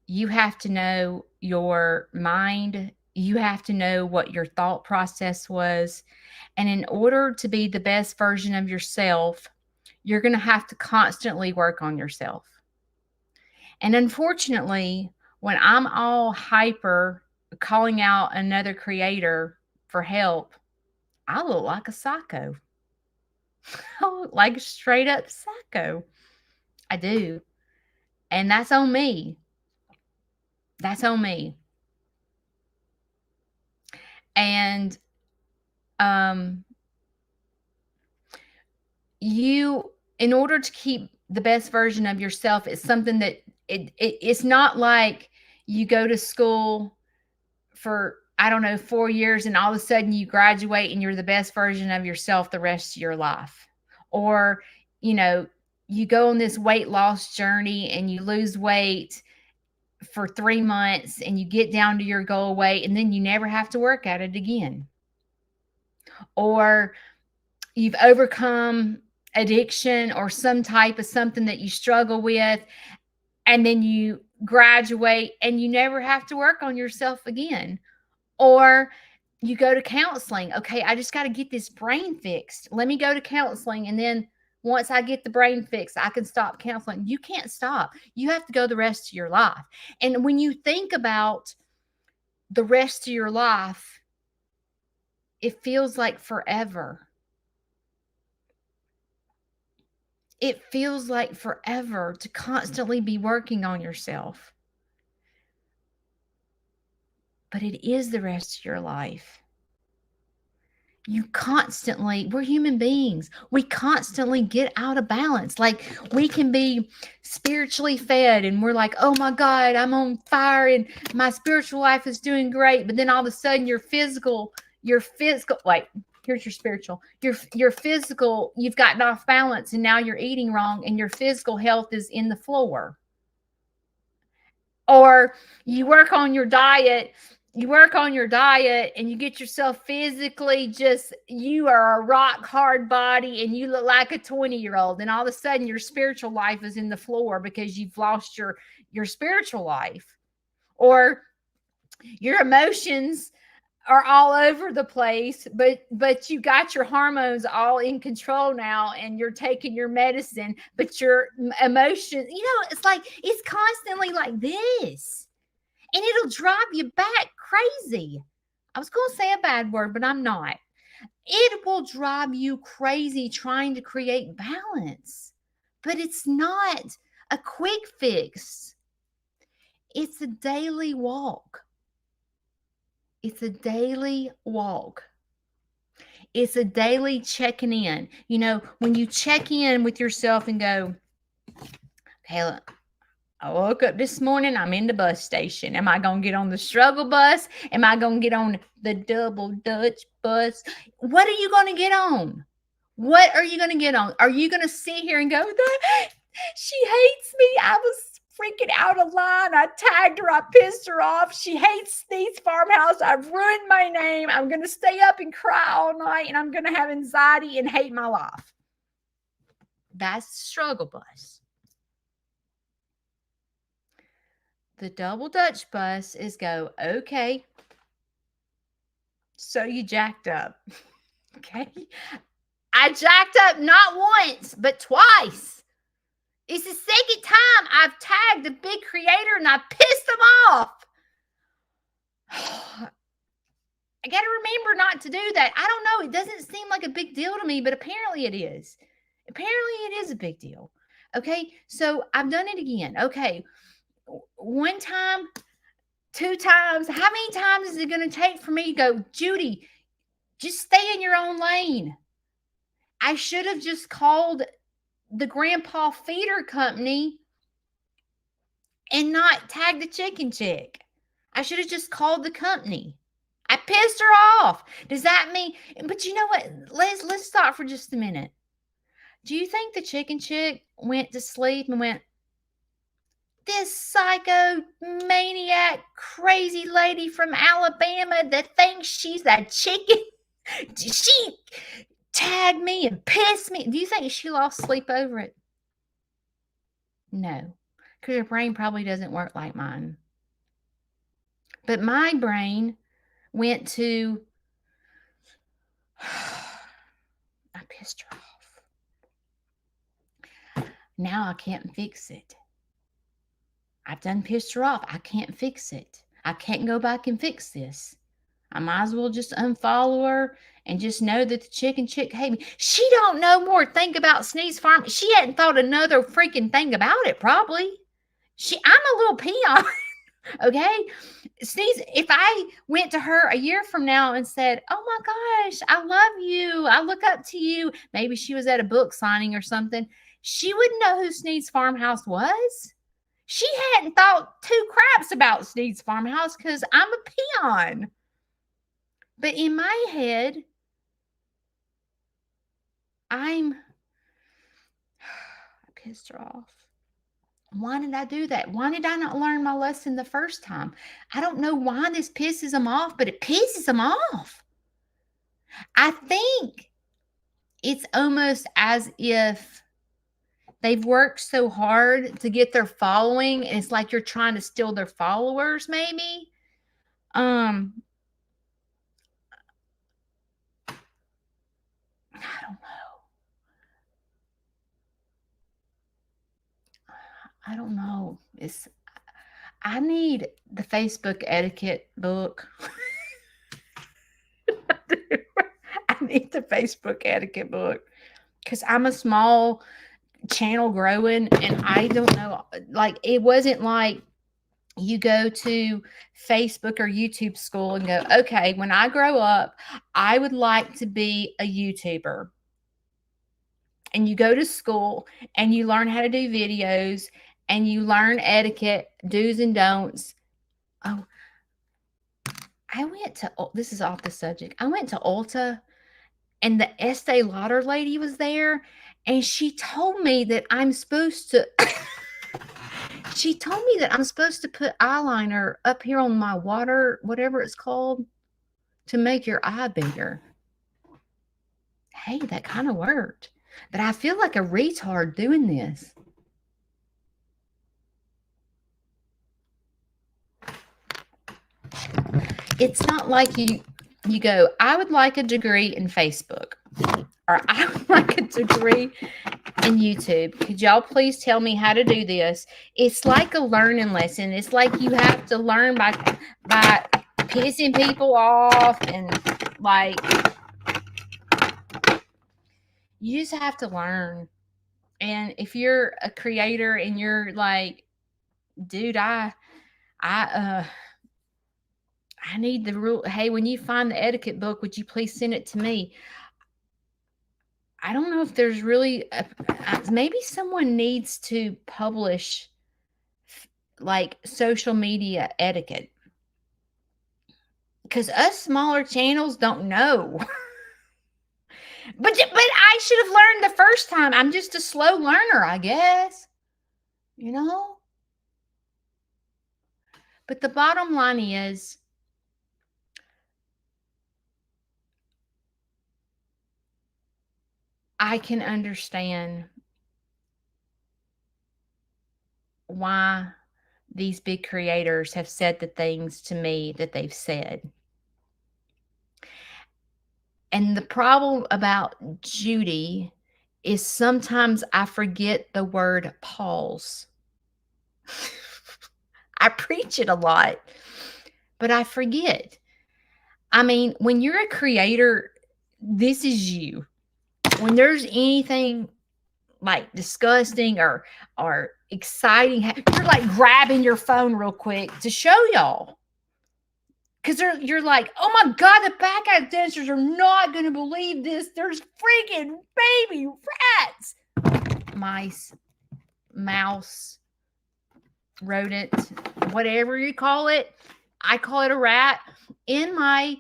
You have to know your mind. You have to know what your thought process was. And in order to be the best version of yourself, you're going to have to constantly work on yourself. And unfortunately, when I'm all hyper calling out another creator for help, I look like a psycho. I look like a straight up psycho. I do. And that's on me. That's on me. And in order to keep the best version of yourself, it's something that it's not like you go to school for, I don't know, 4 years and all of a sudden you graduate and you're the best version of yourself the rest of your life. Or, you go on this weight loss journey and you lose weight for 3 months and you get down to your goal weight and then you never have to work at it again. Or you've overcome addiction or some type of something that you struggle with, and then you graduate and you never have to work on yourself again. Or you go to counseling. Okay, I just got to get this brain fixed. Let me go to counseling. And then once I get the brain fixed, I can stop counseling. You can't stop. You have to go the rest of your life. And when you think about the rest of your life, it feels like forever. It feels like forever to constantly be working on yourself. but it is the rest of your life. We're human beings. We constantly get out of balance. Like we can be spiritually fed and we're like, oh my God, I'm on fire and my spiritual life is doing great. But then all of a sudden like, here's your spiritual, your physical, you've gotten off balance and now you're eating wrong and your physical health is in the floor. Or you work on your diet and you get yourself physically you are a rock hard body and you look like a 20-year-old, and all of a sudden your spiritual life is in the floor because you've lost your spiritual life. Or your emotions are all over the place, but you got your hormones all in control now and you're taking your medicine, but your emotion, it's like it's constantly like this, and it'll drive you back crazy. I was going to say a bad word, but I'm not. It will drive you crazy trying to create balance, but it's not a quick fix. It's a daily walk. It's a daily walk. It's a daily checking in. When you check in with yourself and go, okay, look, I woke up this morning, I'm in the bus station. Am I going to get on the struggle bus? Am I going to get on the double Dutch bus? What are you going to get on? What are you going to get on? Are you going to sit here and go, she hates me. I was freaking out of line. I tagged her. I pissed her off. She hates Sneed's Farmhouse. I've ruined my name. I'm going to stay up and cry all night, and I'm going to have anxiety and hate my life. That's the struggle bus. The double Dutch bus is go, okay, so you jacked up. Okay. I jacked up not once, but twice. It's the second time I've tagged the big creator and I pissed them off. I got to remember not to do that. I don't know. It doesn't seem like a big deal to me, but apparently it is. Apparently it is a big deal. Okay. So I've done it again. Okay. One time, 2 times. How many times is it going to take for me to go, Judy, just stay in your own lane? I should have just called the grandpa feeder company and not tagged the chicken chick. I should have just called the company. I pissed her off. Does that mean? But you know what? Let's stop for just a minute. Do you think the chicken chick went to sleep and went, this psycho maniac crazy lady from Alabama that thinks she's a chicken, she tagged me and pissed me? Do you think she lost sleep over it? No, because your brain probably doesn't work like mine. But my brain went to, I pissed her off. Now I can't fix it. I've done pissed her off. I can't fix it. I can't go back and fix this. I might as well just unfollow her and just know that the chicken chick hate me. She don't know more think about Sneed's Farm. She hadn't thought another freaking thing about it, probably. I'm a little peon. Okay? Sneeze, if I went to her a year from now and said, oh my gosh, I love you, I look up to you, maybe she was at a book signing or something, she wouldn't know who Sneed's Farmhouse was. She hadn't thought 2 craps about Sneed's Farmhouse because I'm a peon. But in my head, I pissed her off. Why did I do that? Why did I not learn my lesson the first time? I don't know why this pisses them off, but it pisses them off. I think it's almost as if they've worked so hard to get their following, and it's like you're trying to steal their followers, maybe. I don't know. I don't know. I need the Facebook etiquette book. I need the Facebook etiquette book because I'm a small channel growing, and I don't know. Like, it wasn't like You go to Facebook or YouTube school and go, okay, when I grow up, I would like to be a YouTuber. And you go to school and you learn how to do videos and you learn etiquette, do's and don'ts. Oh, I went to, this is off the subject. I went to Ulta and the Estee Lauder lady was there and she told me that I'm supposed to, she told me that I'm supposed to put eyeliner up here on my water, whatever it's called, to make your eye bigger. Hey, that kind of worked. But I feel like a retard doing this. It's not like you go, I would like a degree in Facebook, or I would like a degree in YouTube. Could y'all please tell me how to do this? It's like a learning lesson. It's like you have to learn by pissing people off, and like you just have to learn. And if you're a creator and you're like, dude, I need the rule. Hey, when you find the etiquette book, would you please send it to me? I don't know if there's really maybe someone needs to publish like social media etiquette, because us smaller channels don't know. but I should have learned the first time. I'm just a slow learner, I guess. You know? But the bottom line is, I can understand why these big creators have said the things to me that they've said. And the problem about Judy is sometimes I forget the word pause. I preach it a lot, but I forget. I mean, when you're a creator, this is you. When there's anything like disgusting or exciting, you're like grabbing your phone real quick to show y'all. Because you're like, oh my God, the backup dancers are not going to believe this. There's freaking baby rats, mice, mouse, rodent, whatever you call it. I call it a rat in my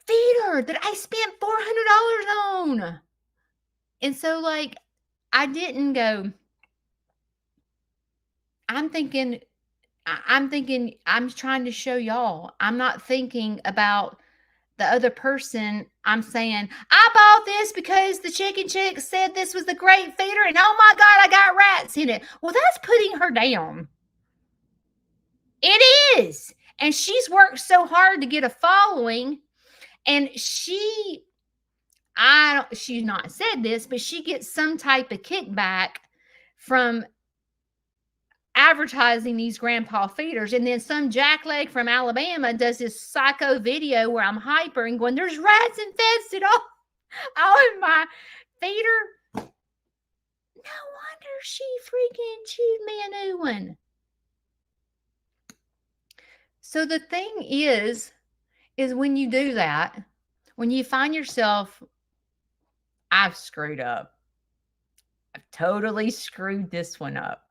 feeder that I spent $400 on. And so, like, I didn't go, I'm thinking, I'm trying to show y'all. I'm not thinking about the other person. I'm saying, I bought this because the chicken chick said this was the great feeder, and oh my God, I got rats in it. Well, that's putting her down. It is. And she's worked so hard to get a following, and she's not said this, but she gets some type of kickback from advertising these grandpa feeders. And then some jackleg from Alabama does this psycho video where I'm hyper and going, there's rats infested all in my feeder. No wonder she freaking chewed me a new one. So the thing is when you do that, when you find yourself, I've screwed up. I've totally screwed this one up.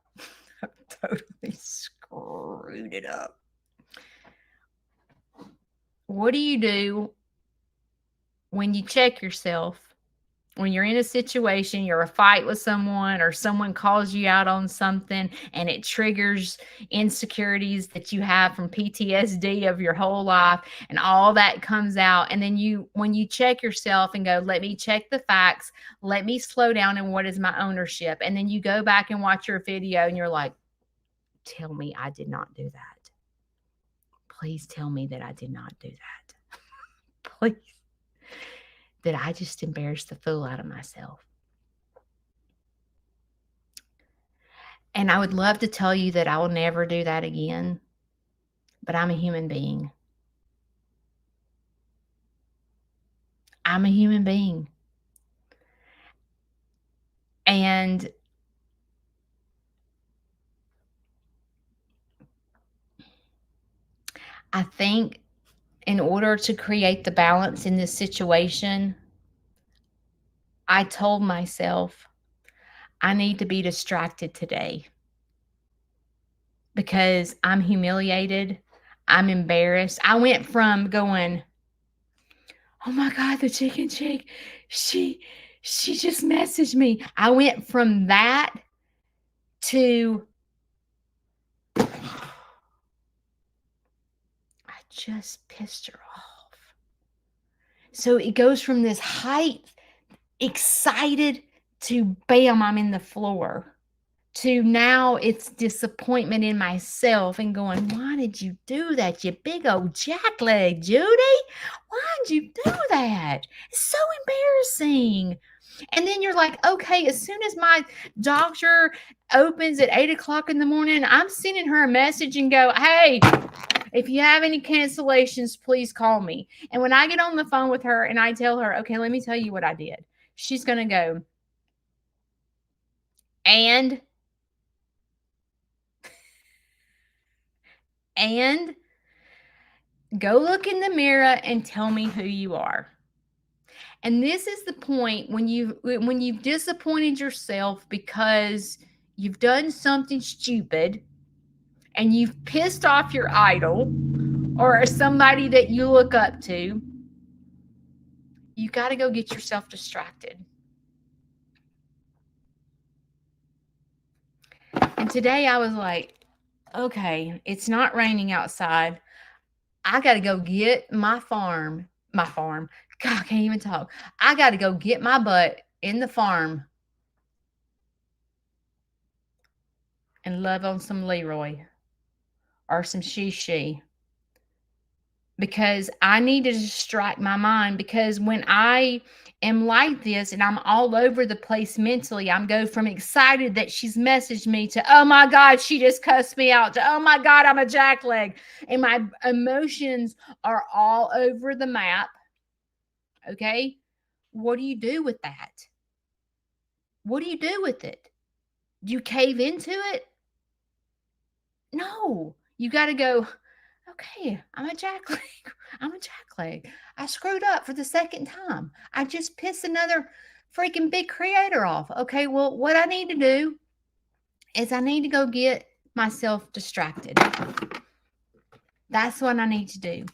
I've totally screwed it up. What do you do when you check yourself? When you're in a situation, you're a fight with someone, or someone calls you out on something and it triggers insecurities that you have from PTSD of your whole life, and all that comes out. And then when you check yourself and go, let me check the facts, let me slow down, and what is my ownership? And then you go back and watch your video and you're like, tell me I did not do that. Please tell me that I did not do that. Please. That I just embarrassed the fool out of myself. And I would love to tell you that I will never do that again, but I'm a human being. I'm a human being. And I think in order to create the balance in this situation, I told myself I need to be distracted today because I'm humiliated. I'm embarrassed. I went from going, "Oh my God, the chicken chick, she she just messaged me." I went from that to I just pissed her off. So it goes from this height, excited, to bam, I'm in the floor. To now it's disappointment in myself and going, "Why did you do that, you big old jackleg, Judy? Why'd you do that? It's so embarrassing." And then you're like, okay, as soon as my doctor opens at 8 o'clock in the morning, I'm sending her a message and go, "Hey, if you have any cancellations, please call me." And when I get on the phone with her and I tell her, "Okay, let me tell you what I did," she's going to go, and, and go look in the mirror and tell me who you are. And this is the point when you've disappointed yourself because you've done something stupid and you've pissed off your idol or somebody that you look up to. You got to go get yourself distracted. And today I was like, okay, it's not raining outside. I got to go get my farm. God, I can't even talk. I got to go get my butt in the farm and love on some Leroy or some She because I need to distract my mind. Because when I am like this and I'm all over the place mentally, I'm go from excited that she's messaged me to, "Oh my God, she just cussed me out," to, "Oh my God, I'm a jackleg." And my emotions are all over the map. Okay. What do you do with that? What do you do with it? Do you cave into it? No. You got to go, "Okay, I'm a jackleg. I'm a jackleg. I screwed up for the second time. I just pissed another freaking big creator off. Okay, well, what I need to do is I need to go get myself distracted. That's what I need to do.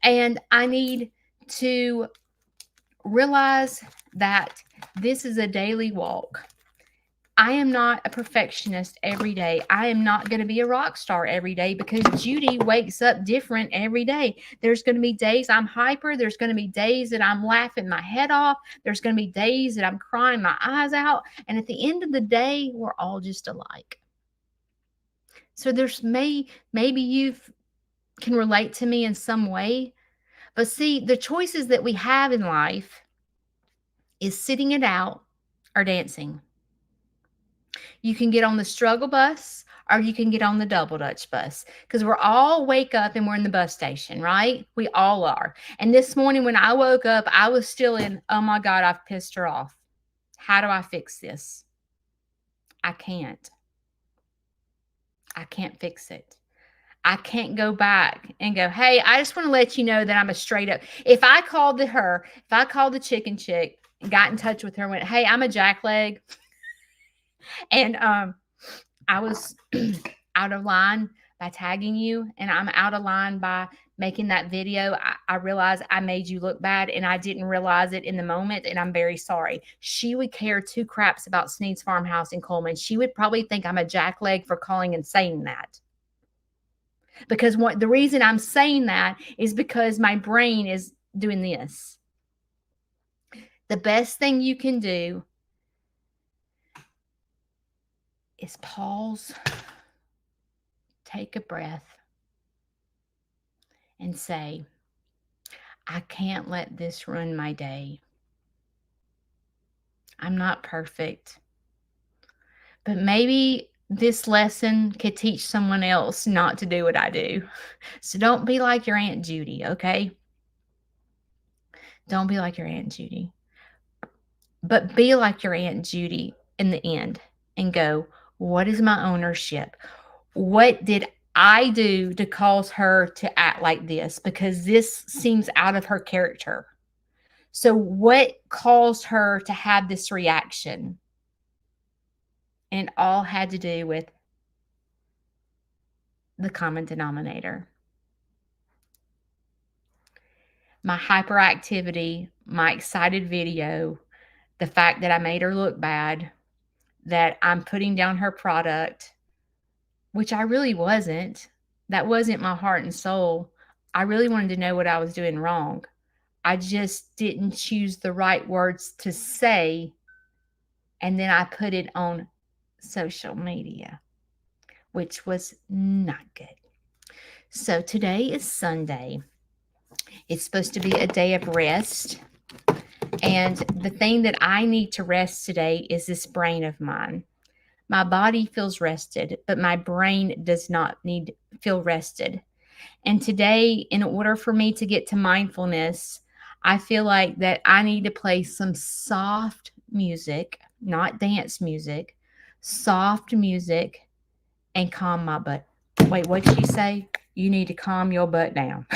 And I need to realize that this is a daily walk. I am not a perfectionist every day. I am not going to be a rock star every day because Judy wakes up different every day. There's going to be days I'm hyper. There's going to be days that I'm laughing my head off. There's going to be days that I'm crying my eyes out. And at the end of the day, we're all just alike. So maybe you can relate to me in some way. But see, the choices that we have in life is sitting it out or dancing. You can get on the struggle bus or you can get on the double dutch bus because we're all wake up and we're in the bus station, right? We all are. And this morning when I woke up, I was still in, "Oh my God, I've pissed her off. How do I fix this?" I can't. I can't fix it. I can't go back and go, "Hey, I just want to let you know that I'm a straight up." If I called the chicken chick, and got in touch with her and went, "Hey, I'm a jackleg," and I was out of line by tagging you, and I'm out of line by making that video. I realized I made you look bad, and I didn't realize it in the moment, and I'm very sorry. She would care two craps about Sneed's Farmhouse in Coleman. She would probably think I'm a jackleg for calling and saying that. Because the reason I'm saying that is because my brain is doing this. The best thing you can do is pause, take a breath, and say, "I can't let this ruin my day. I'm not perfect, but maybe this lesson could teach someone else not to do what I do." So don't be like your Aunt Judy, okay? Don't be like your Aunt Judy, but be like your Aunt Judy in the end and go, "What is my ownership? What did I do to cause her to act like this? Because this seems out of her character. So, what caused her to have this reaction? And it all had to do with the common denominator. My hyperactivity, my excited video, the fact that I made her look bad, that I'm putting down her product, which I really wasn't. That wasn't my heart and soul. I really wanted to know what I was doing wrong. I just didn't choose the right words to say. And then I put it on social media, which was not good. So today is Sunday. It's supposed to be a day of rest. And the thing that I need to rest today is this brain of mine. My body feels rested, but my brain does not feel rested. And today, in order for me to get to mindfulness, I feel like that I need to play some soft music, not dance music, soft music, and calm my butt. Wait, what did she say? You need to calm your butt down.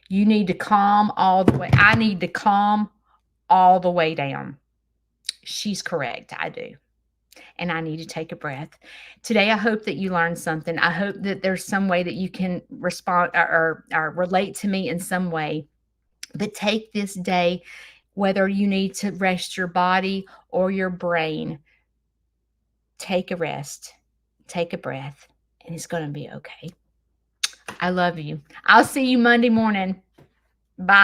You need to calm all the way. I need to calm all the way down. She's correct. I do. And I need to take a breath. Today, I hope that you learned something. I hope that there's some way that you can respond or relate to me in some way. But take this day, whether you need to rest your body or your brain, take a rest, take a breath, and it's going to be okay. I love you. I'll see you Monday morning. Bye.